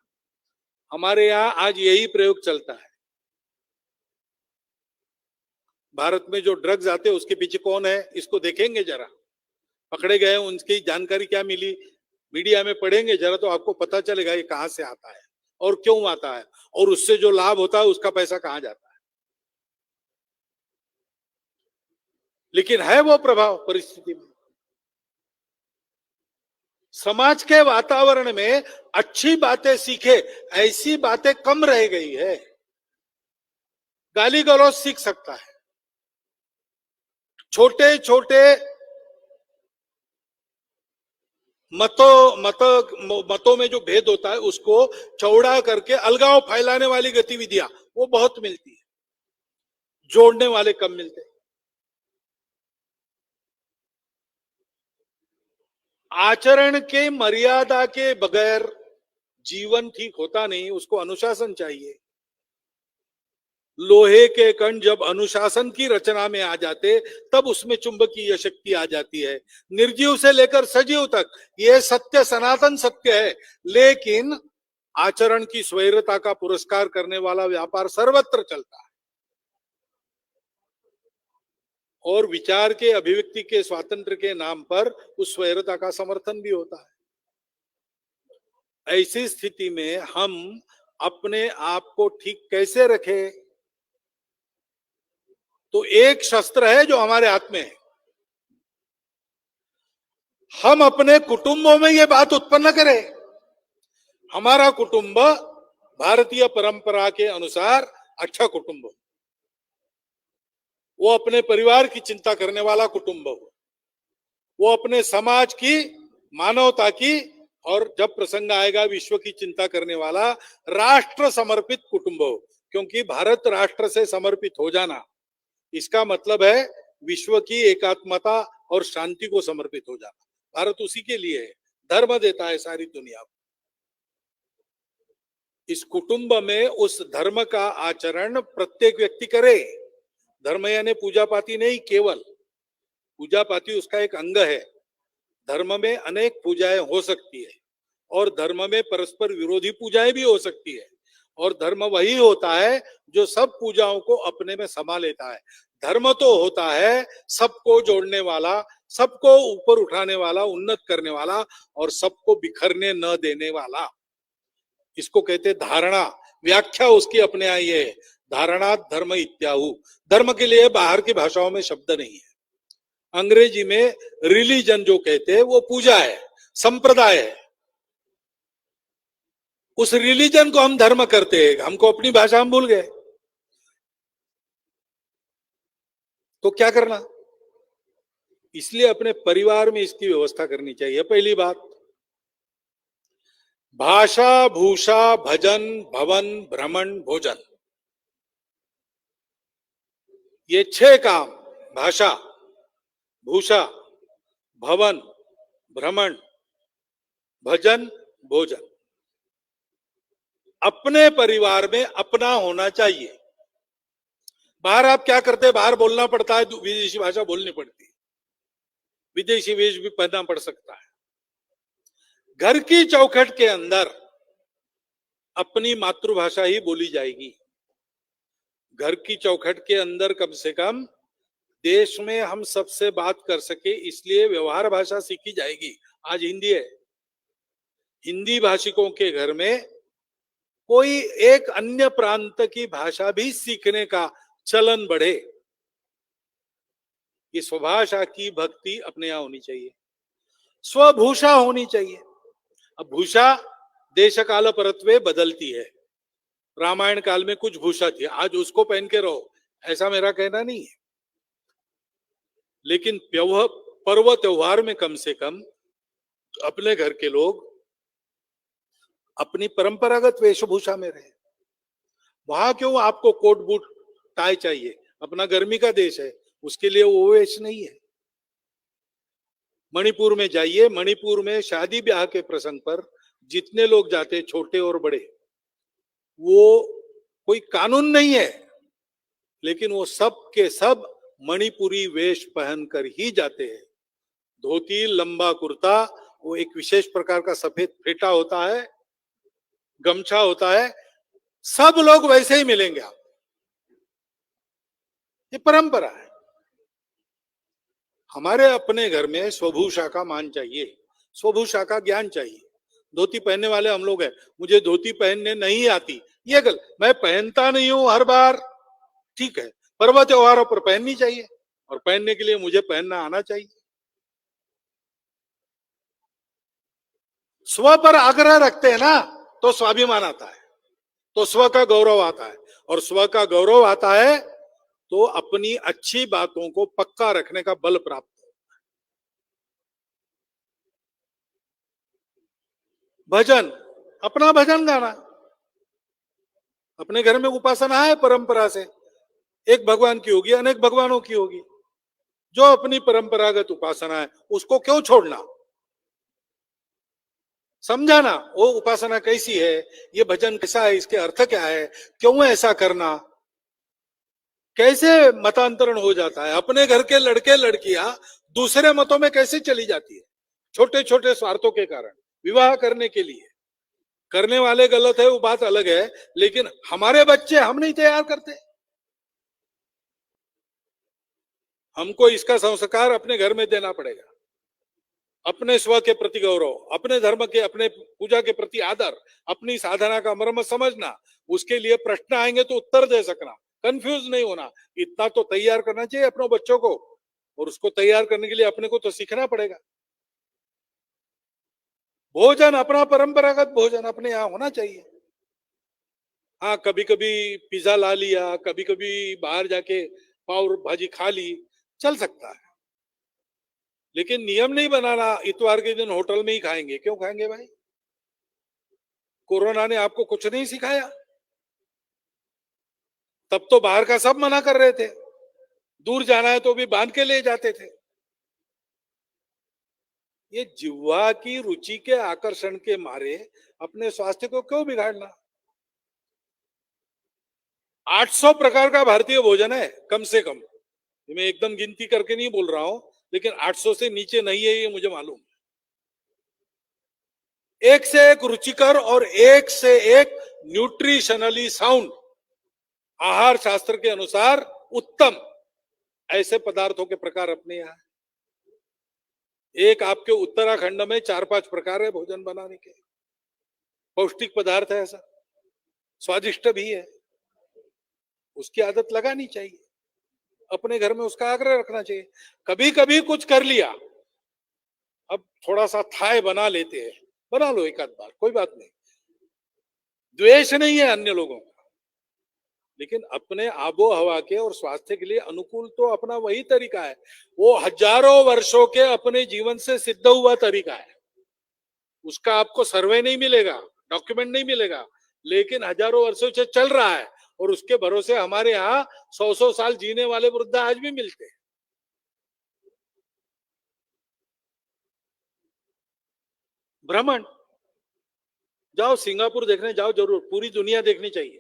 हमारे यहां आज यही प्रयोग चलता है। भारत में जो ड्रग्स आते हैं उसके पीछे कौन है, इसको देखेंगे जरा। पकड़े गए उनकी जानकारी क्या मिली, मीडिया में पढ़ेंगे जरा तो आपको पता चलेगा ये कहां से आता है और क्यों आता है, और उससे जो लाभ होता है उसका पैसा कहां जाता है। लेकिन है वो प्रभाव परिस्थिति में। समाज के वातावरण में अच्छी बातें सीखे, ऐसी बातें कम रह गई है। गाली गलौज सीख सकता है, छोटे छोटे मतों में जो भेद होता है उसको चौड़ा करके अलगाव फैलाने वाली गतिविधियां वो बहुत मिलती है, जोड़ने वाले कम मिलते हैं। आचरण के मर्यादा के बगैर जीवन ठीक होता नहीं, उसको अनुशासन चाहिए। लोहे के कण जब अनुशासन की रचना में आ जाते तब उसमें चुंबकीय शक्ति आ जाती है। निर्जीव से लेकर सजीव तक यह सत्य सनातन सत्य है, लेकिन आचरण की स्वैरता का पुरस्कार करने वाला व्यापार सर्वत्र चलता है और विचार के अभिव्यक्ति के स्वातंत्र्य के नाम पर उस स्वैरता का समर्थन भी होता है। ऐसी स्थिति में हम अपने आप को ठीक कैसे रखें? तो एक शस्त्र है जो हमारे हाथ में है। हम अपने कुटुंबों में यह बात उत्पन्न करें। हमारा कुटुंब भारतीय परंपरा के अनुसार अच्छा कुटुंब हो, वो अपने परिवार की चिंता करने वाला कुटुंब हो, वो अपने समाज की, मानवता की और जब प्रसंग आएगा विश्व की चिंता करने वाला राष्ट्र समर्पित कुटुंब हो। क्योंकि भारत राष्ट्र से समर्पित हो जाना इसका मतलब है विश्व की एकात्मता और शांति को समर्पित हो जाना। भारत उसी के लिए है, धर्म देता है सारी दुनिया को। इस कुटुंब में उस धर्म का आचरण प्रत्येक व्यक्ति करे। धर्म यानी पूजा पाती नहीं, केवल पूजा पाती उसका एक अंग है। धर्म में अनेक पूजाएं हो सकती है और धर्म में परस्पर विरोधी पूजाएं भी हो सकती है, और धर्म वही होता है जो सब पूजाओं को अपने में समा लेता है। धर्म तो होता है सबको जोड़ने वाला, सबको ऊपर उठाने वाला, उन्नत करने वाला और सबको बिखरने न देने वाला। इसको कहते धारणा। व्याख्या उसकी अपने आई है, धारणा धर्म इत्याहु। धर्म के लिए बाहर की भाषाओं में शब्द नहीं है। अंग्रेजी में रिलीजन जो कहते हैं वो पूजा है, संप्रदाय है। उस रिलीजन को हम धर्म करते हैं, हमको अपनी भाषा हम भूल गए। तो क्या करना? इसलिए अपने परिवार में इसकी व्यवस्था करनी चाहिए। पहली बात, भाषा, भूषा, भजन, भवन, भ्रमण, भोजन, ये 6 काम, भाषा, भूषा, भवन, भ्रमण, भजन, भोजन, अपने परिवार में अपना होना चाहिए। बाहर आप क्या करते हैं? बाहर बोलना पड़ता है, विदेशी भाषा बोलनी पड़ती है, विदेशी वेश भी पहनना पड़ सकता है। घर की चौखट के अंदर अपनी मातृभाषा ही बोली जाएगी। घर की चौखट के अंदर कम से कम देश में हम सबसे बात कर सके इसलिए व्यवहार भाषा सीखी जाएगी। आज हिंदी है, हिंदी भाषिकों के घर में कोई एक अन्य प्रांत की भाषा भी सीखने का चलन बढ़े। ये स्वभाषा की भक्ति अपने यहां होनी चाहिए, स्वभूषा होनी चाहिए। अब भूषा देश काल परत्वे बदलती है। रामायण काल में कुछ भूषा थी, आज उसको पहन के रहो ऐसा मेरा कहना नहीं है, लेकिन पर्व त्योहार में कम से कम अपने घर के लोग अपनी परंपरागत वेशभूषा में रहे। वहां क्यों आपको कोट बूट टाई चाहिए? अपना गर्मी का देश है, उसके लिए वो वेश नहीं है। मणिपुर में जाइए, मणिपुर में शादी ब्याह के प्रसंग पर जितने लोग जाते, छोटे और बड़े, वो कोई कानून नहीं है, लेकिन वो सब के सब मणिपुरी वेश पहनकर ही जाते हैं। धोती, लंबा कुर्ता, वो एक विशेष प्रकार का सफेद फेटा होता है, गमछा होता है, सब लोग वैसे ही मिलेंगे आप। ये परंपरा है। हमारे अपने घर में स्वभूषा का मान चाहिए, स्वभूषा का ज्ञान चाहिए। धोती पहनने वाले हम लोग हैं, मुझे धोती पहनने नहीं आती, ये गल, मैं पहनता नहीं हूं हर बार, ठीक है, पर्व त्योहारों पर पहननी चाहिए, और पहनने के लिए मुझे पहनना आना चाहिए। स्व पर आग्रह रखते हैं ना, तो स्वाभिमान आता है, तो स्व का गौरव आता है, और स्व का गौरव आता है तो अपनी अच्छी बातों को पक्का रखने का बल प्राप्त हो। भजन, अपना भजन गाना। अपने घर में उपासना है परंपरा से, एक भगवान की होगी, अनेक भगवानों की होगी, जो अपनी परंपरागत उपासना है उसको क्यों छोड़ना? समझाना वो उपासना कैसी है, ये भजन कैसा है, इसके अर्थ क्या है, क्यों ऐसा करना। कैसे मतांतरण हो जाता है, अपने घर के लड़के लड़कियां दूसरे मतों में कैसे चली जाती है, छोटे छोटे स्वार्थों के कारण, विवाह करने के लिए। करने वाले गलत है वो बात अलग है, लेकिन हमारे बच्चे हम नहीं तैयार करते। हमको इसका संस्कार अपने घर में देना पड़ेगा। अपने स्व के प्रति गौरव, अपने धर्म के, अपने पूजा के प्रति आदर, अपनी साधना का मर्म समझना, उसके लिए प्रश्न आएंगे तो उत्तर दे सकना, कंफ्यूज नहीं होना, इतना तो तैयार करना चाहिए अपने बच्चों को। और उसको तैयार करने के लिए अपने को तो सीखना पड़ेगा। भोजन अपना परंपरागत भोजन अपने यहाँ होना चाहिए। हाँ, कभी कभी पिज्जा ला लिया, कभी कभी बाहर जाके पाव भाजी खा ली, चल सकता है, लेकिन नियम नहीं बनाना इतवार के दिन होटल में ही खाएंगे। क्यों खाएंगे भाई? कोरोना ने आपको कुछ नहीं सिखाया? तब तो बाहर का सब मना कर रहे थे, दूर जाना है तो भी बांध के ले जाते थे। ये जिह्वा की रुचि के आकर्षण के मारे अपने स्वास्थ्य को क्यों बिगाड़ना? 800 प्रकार का भारतीय भोजन है कम से कम, मैं एकदम गिनती करके नहीं बोल रहा हूं, लेकिन 800 से नीचे नहीं है ये मुझे मालूम। एक से एक रुचिकर और एक से एक न्यूट्रिशनली साउंड, आहार शास्त्र के अनुसार उत्तम ऐसे पदार्थों के प्रकार अपने यहाँ। एक आपके उत्तराखंड में 4-5 प्रकार है भोजन बनाने के, पौष्टिक पदार्थ है, ऐसा स्वादिष्ट भी है, उसकी आदत लगानी चाहिए, अपने घर में उसका आग्रह रखना चाहिए। कभी कभी कुछ कर लिया, अब थोड़ा सा थाय बना लेते हैं, बना लो एक आध बार, कोई बात नहीं, द्वेष नहीं है अन्य लोगों का, लेकिन अपने आबो हवा के और स्वास्थ्य के लिए अनुकूल तो अपना वही तरीका है, वो हजारों वर्षों के अपने जीवन से सिद्ध हुआ तरीका है। उसका आपको सर्वे नहीं मिलेगा, डॉक्यूमेंट नहीं मिलेगा, लेकिन हजारों वर्षों से चल रहा है, और उसके भरोसे हमारे यहाँ 100-100 साल जीने वाले वृद्ध आज भी मिलते हैं। भ्रमण, जाओ सिंगापुर देखने जाओ, जरूर, पूरी दुनिया देखनी चाहिए।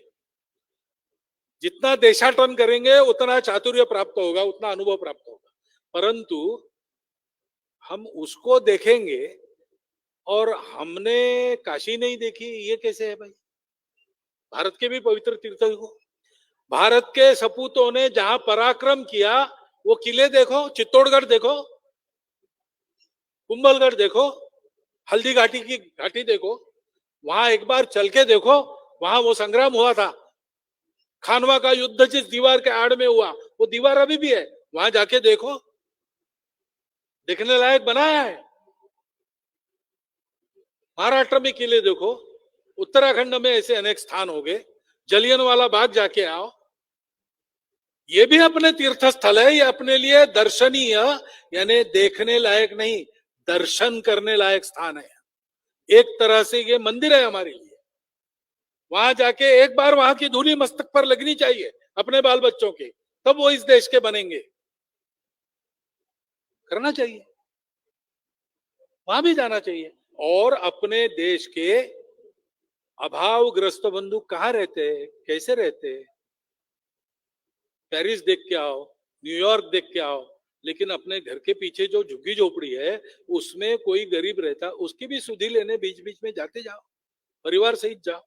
जितना देशाटन करेंगे उतना चातुर्य प्राप्त होगा, उतना अनुभव प्राप्त होगा, परंतु हम उसको देखेंगे और हमने काशी नहीं देखी, ये कैसे है भाई? भारत के भी पवित्र तीर्थ को, भारत के सपूतों ने जहां पराक्रम किया, वो किले देखो, चित्तौड़गढ़ देखो, कुंभलगढ़ देखो, हल्दी घाटी की घाटी देखो, वहां एक बार चल के देखो, वहां वो संग्राम हुआ था, खानवा का युद्ध जिस दीवार के आड़ में हुआ, वो दीवार अभी भी है, वहां जाके देखो, देखने लायक बनाया है। महाराष्ट्र में किले देखो, उत्तराखंड में ऐसे अनेक स्थान हो गए, जलियनवाला बाग जाके आओ, ये भी अपने तीर्थ स्थल है, ये अपने लिए दर्शनीय, यानी देखने लायक नहीं, दर्शन करने लायक स्थान है। एक तरह से ये मंदिर है हमारे लिए, वहां जाके एक बार वहां की धूली मस्तक पर लगनी चाहिए अपने बाल बच्चों के, तब वो इस देश के बनेंगे। करना चाहिए, वहां भी जाना चाहिए। और अपने देश के अभावग्रस्त बंधु कहाँ रहते हैं, कैसे रहते हैं, पेरिस देख के आओ, न्यूयॉर्क देख के आओ, लेकिन अपने घर के पीछे जो झुग्गी झोपड़ी है उसमें कोई गरीब रहता, उसकी भी सुधि लेने बीच बीच में जाते जाओ, परिवार सहित जाओ,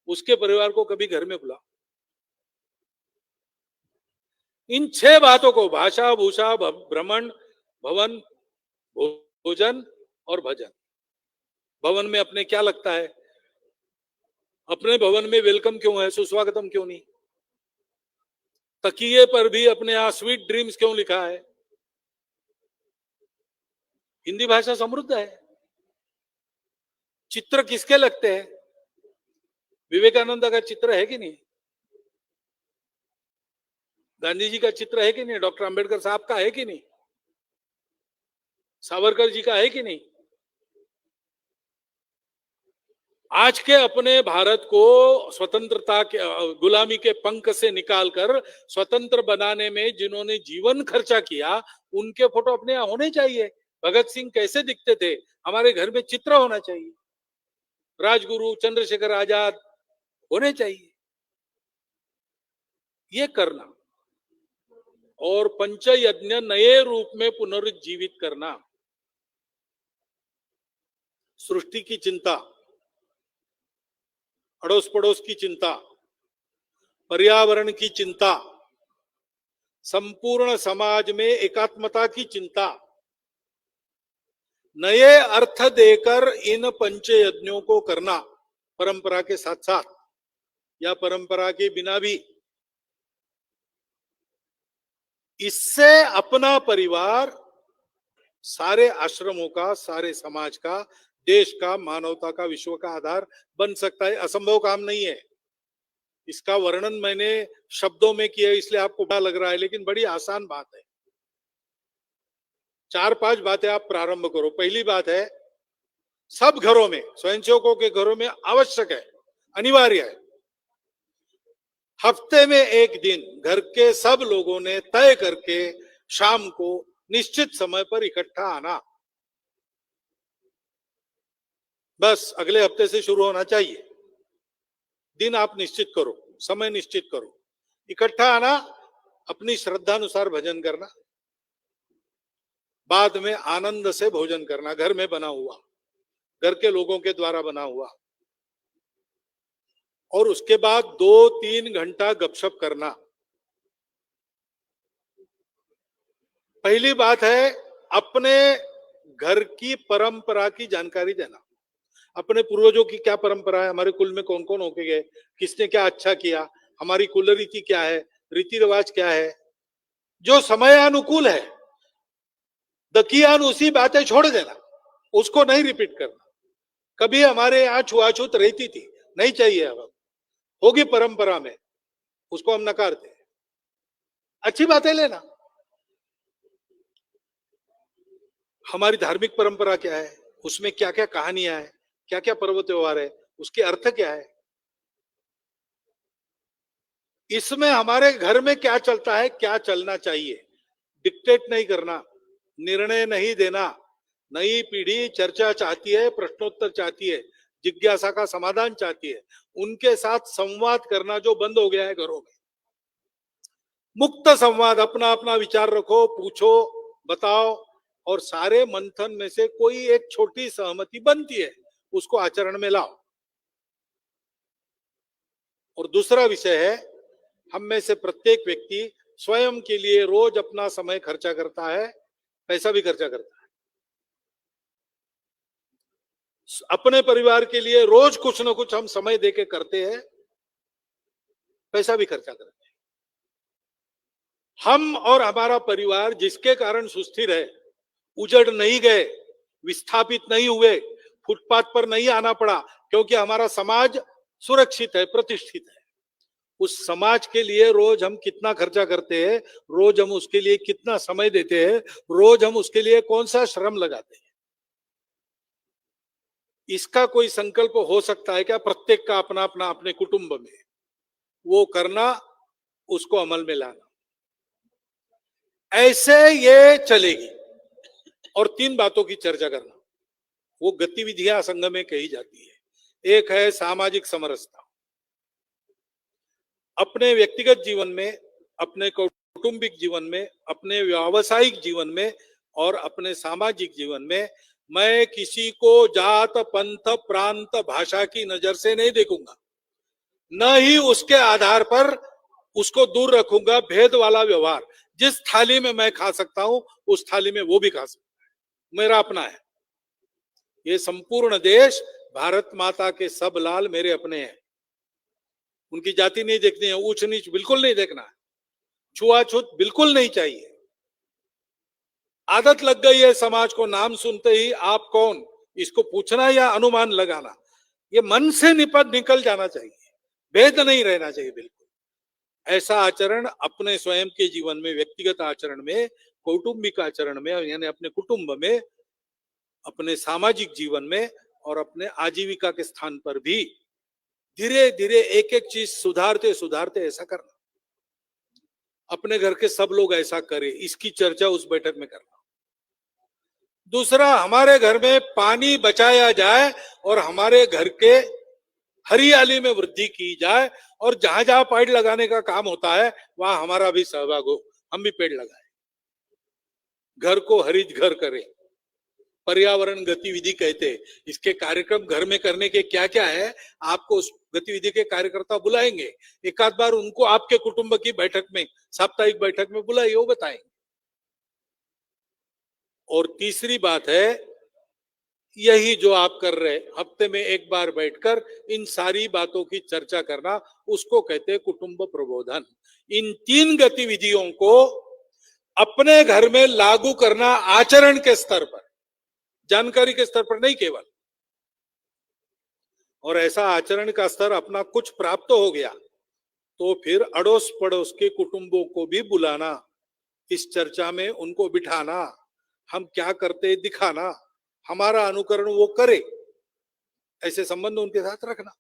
उसके परिवार को कभी घर में बुलाओ। इन 6 बातों को, भाषा, भूषा, भ्रमण, भवन, भोजन और भजन। भवन में अपने क्या लगता है, अपने भवन में वेलकम क्यों है, सुस्वागतम क्यों नहीं, तकिए पर भी अपने यहां स्वीट ड्रीम्स क्यों लिखा है। हिंदी भाषा समृद्ध है। चित्र किसके लगते हैं, विवेकानंद का चित्र है कि नहीं, गांधी जी का चित्र है कि नहीं, डॉक्टर अंबेडकर साहब का है कि नहीं, सावरकर जी का है कि नहीं। आज के अपने भारत को स्वतंत्रता के, गुलामी के पंख से निकालकर स्वतंत्र बनाने में जिन्होंने जीवन खर्चा किया, उनके फोटो अपने यहाँ होने चाहिए। भगत सिंह कैसे दिखते थे, हमारे घर में चित्र होना चाहिए। राजगुरु, चंद्रशेखर आजाद होने चाहिए। ये करना और पंचयज्ञ नए रूप में पुनर्जीवित करना, सृष्टि की चिंता, अड़ोस पड़ोस की चिंता, पर्यावरण की चिंता, संपूर्ण समाज में एकात्मता की चिंता, नए अर्थ देकर इन पंचयज्ञों को करना, परंपरा के साथ साथ या परंपरा के बिना भी। इससे अपना परिवार सारे आश्रमों का, सारे समाज का, देश का, मानवता का, विश्व का आधार बन सकता है। असंभव काम नहीं है। इसका वर्णन मैंने शब्दों में किया इसलिए आपको पता लग रहा है, लेकिन बड़ी आसान बात है। 4-5 बातें आप प्रारंभ करो। पहली बात है, सब घरों में, स्वयंसेवकों के घरों में आवश्यक है, अनिवार्य है, हफ्ते में एक दिन घर के सब लोगों ने तय करके शाम को निश्चित समय पर इकट्ठा आना। बस अगले हफ्ते से शुरू होना चाहिए। दिन आप निश्चित करो, समय निश्चित करो, इकट्ठा आना, अपनी श्रद्धानुसार भजन करना, बाद में आनंद से भोजन करना, घर में बना हुआ, घर के लोगों के द्वारा बना हुआ, और उसके बाद 2-3 घंटा गपशप करना। पहली बात है, अपने घर की परंपरा की जानकारी देना। अपने पूर्वजों की क्या परंपरा है, हमारे कुल में कौन कौन होके गए, किसने क्या अच्छा किया, हमारी कुल रीति क्या है, रीति रिवाज क्या है, जो समय अनुकूल है। दकियान उसी बातें छोड़ देना, उसको नहीं रिपीट करना। कभी हमारे यहाँ छुआछूत रहती थी, नहीं चाहिए, अब होगी परंपरा में, उसको हम नकारते हैं। अच्छी बातें लेना। हमारी धार्मिक परंपरा क्या है, उसमें क्या क्या कहानियां है, क्या क्या पर्व त्योहार है, उसके अर्थ क्या है, इसमें हमारे घर में क्या चलता है, क्या चलना चाहिए। डिक्टेट नहीं करना, निर्णय नहीं देना। नई पीढ़ी चर्चा चाहती है, प्रश्नोत्तर चाहती है, जिज्ञासा का समाधान चाहती है। उनके साथ संवाद करना जो बंद हो गया है घरों में। मुक्त संवाद, अपना अपना विचार रखो, पूछो, बताओ, और सारे मंथन में से कोई एक छोटी सहमति बनती है, उसको आचरण में लाओ। और दूसरा विषय है, हम में से प्रत्येक व्यक्ति स्वयं के लिए रोज अपना समय खर्चा करता है, पैसा भी खर्चा करता है। अपने परिवार के लिए रोज कुछ ना कुछ हम समय देके करते हैं, पैसा भी खर्चा करते हैं। हम और हमारा परिवार जिसके कारण सुस्थिर है, उजड़ नहीं गए, विस्थापित नहीं हुए, फुटपाथ पर नहीं आना पड़ा, क्योंकि हमारा समाज सुरक्षित है, प्रतिष्ठित है। उस समाज के लिए रोज हम कितना खर्चा करते हैं, रोज हम उसके लिए कितना समय देते हैं, रोज हम उसके लिए कौन सा श्रम लगाते हैं। इसका कोई संकल्प हो सकता है क्या? प्रत्येक का अपना अपना अपने कुटुंब में वो करना, उसको अमल में लाना, ऐसे ये चलेगी। और तीन बातों की चर्चा करना, वो गतिविधियां संघ में कही जाती है। एक है सामाजिक समरसता, अपने व्यक्तिगत जीवन में, अपने कौटुंबिक जीवन में, अपने व्यावसायिक जीवन में और अपने सामाजिक जीवन में मैं किसी को जात, पंथ, प्रांत, भाषा की नजर से नहीं देखूंगा, न ही उसके आधार पर उसको दूर रखूंगा। भेद वाला व्यवहार, जिस थाली में मैं खा सकता हूं उस थाली में वो भी खा सकता है, मेरा अपना है। ये संपूर्ण देश, भारत माता के सब लाल मेरे अपने हैं, उनकी जाति नहीं देखनी है, ऊंच नीच बिल्कुल नहीं देखना है, छुआछूत बिल्कुल नहीं चाहिए। आदत लग गई है समाज को नाम सुनते ही आप कौन, इसको पूछना या अनुमान लगाना, ये मन से निकल जाना चाहिए, भेद नहीं रहना चाहिए बिल्कुल। ऐसा आचरण अपने स्वयं के जीवन में, व्यक्तिगत आचरण में, कौटुंबिक आचरण में, यानी अपने कुटुंब में, अपने सामाजिक जीवन में और अपने आजीविका के स्थान पर भी धीरे धीरे एक एक चीज सुधारते सुधारते ऐसा करना। अपने घर के सब लोग ऐसा करें, इसकी चर्चा उस बैठक में करना। दूसरा, हमारे घर में पानी बचाया जाए और हमारे घर के हरियाली में वृद्धि की जाए, और जहां जहां पेड़ लगाने का काम होता है वहां हमारा भी सहभाग हो, हम भी पेड़ लगाए, घर को हरित घर करें। पर्यावरण गतिविधि कहते हैं, इसके कार्यक्रम घर में करने के क्या क्या है, आपको उस गतिविधि के कार्यकर्ता बुलाएंगे, एक आध बार उनको आपके कुटुंब की बैठक में, साप्ताहिक बैठक में बुलाइए, वो बताएंगे। और तीसरी बात है, यही जो आप कर रहे, हफ्ते में एक बार बैठकर इन सारी बातों की चर्चा करना, उसको कहते हैं कुटुंब प्रबोधन। इन तीन गतिविधियों को अपने घर में लागू करना, आचरण के स्तर पर, जानकारी के स्तर पर नहीं केवल। और ऐसा आचरण का स्तर अपना कुछ प्राप्त हो गया तो फिर अड़ोस पड़ोस के कुटुंबों को भी बुलाना, इस चर्चा में उनको बिठाना, हम क्या करते दिखाना, हमारा अनुकरण वो करे, ऐसे संबंध उनके साथ रखना।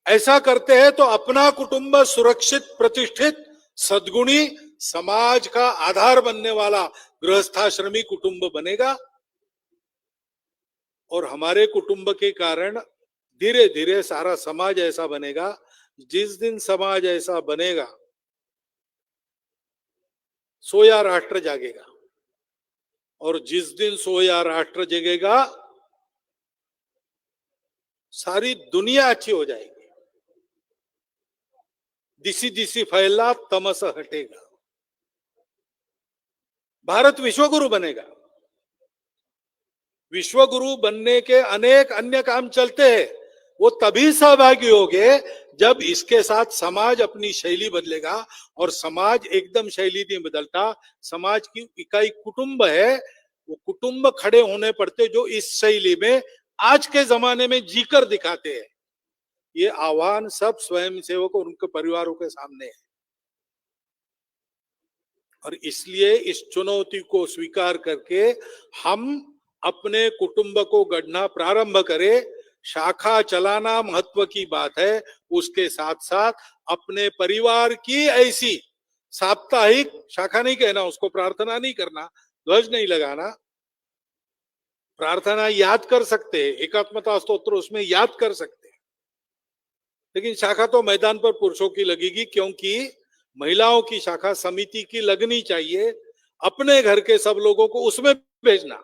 ऐसा करते हैं तो अपना कुटुंब सुरक्षित, प्रतिष्ठित, सद्गुणी, समाज का आधार बनने वाला गृहस्थाश्रमी कुटुंब बनेगा। और हमारे कुटुंब के कारण धीरे धीरे सारा समाज ऐसा बनेगा। जिस दिन समाज ऐसा बनेगा, सोया राष्ट्र जागेगा, और जिस दिन सोया राष्ट्र जगेगा सारी दुनिया अच्छी हो जाएगी। दिसी दिसी फैला तमस हटेगा, भारत विश्वगुरु बनेगा। विश्वगुरु बनने के अनेक अन्य काम चलते हैं, वो तभी सहभागी होंगे जब इसके साथ समाज अपनी शैली बदलेगा। और समाज एकदम शैली नहीं बदलता, समाज की इकाई कुटुंब है, वो कुटुंब खड़े होने पड़ते जो इस शैली में आज के जमाने में जीकर दिखाते हैं। ये आह्वान सब स्वयं सेवक और उनके परिवारों के सामने है। और इसलिए इस चुनौती को स्वीकार करके हम अपने कुटुंब को गढ़ना प्रारंभ करें। शाखा चलाना महत्व की बात है, उसके साथ साथ अपने परिवार की ऐसी साप्ताहिक, शाखा नहीं कहना उसको, प्रार्थना नहीं करना, ध्वज नहीं लगाना, प्रार्थना याद कर सकते हैं, एकात्मता स्तोत्र उसमें याद कर सकते हैं, लेकिन शाखा तो मैदान पर पुरुषों की लगेगी, क्योंकि महिलाओं की शाखा समिति की लगनी चाहिए। अपने घर के सब लोगों को उसमें भेजना,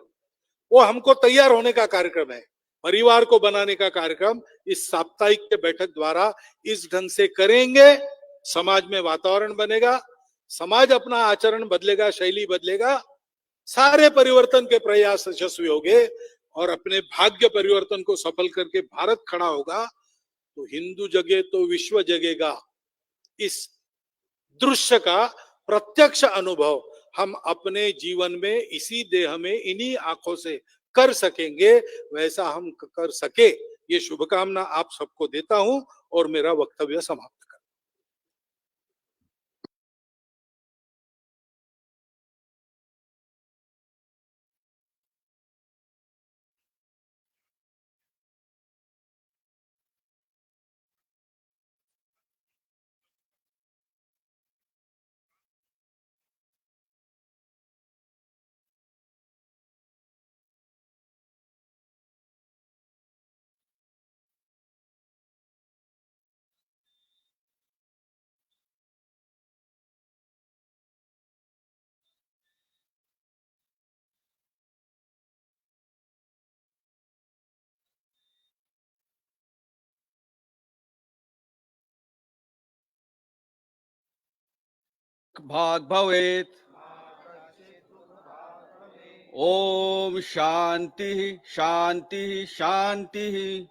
वो हमको तैयार होने का कार्यक्रम है, परिवार को बनाने का कार्यक्रम इस साप्ताहिक के बैठक द्वारा इस ढंग से करेंगे। समाज में वातावरण बनेगा, समाज अपना आचरण बदलेगा, शैली बदलेगा, सारे परिवर्तन के प्रयास यशस्वी होंगे और अपने भाग्य परिवर्तन को सफल करके भारत खड़ा होगा। तो हिंदू जगे तो विश्व जगेगा, इस दृश्य का प्रत्यक्ष अनुभव हम अपने जीवन में इसी देह में इन्हीं आंखों से कर सकेंगे। वैसा हम कर सके, ये शुभकामना आप सबको देता हूं और मेरा वक्तव्य समाप्त भाग भवेत्। ओम शांति शांति शांति।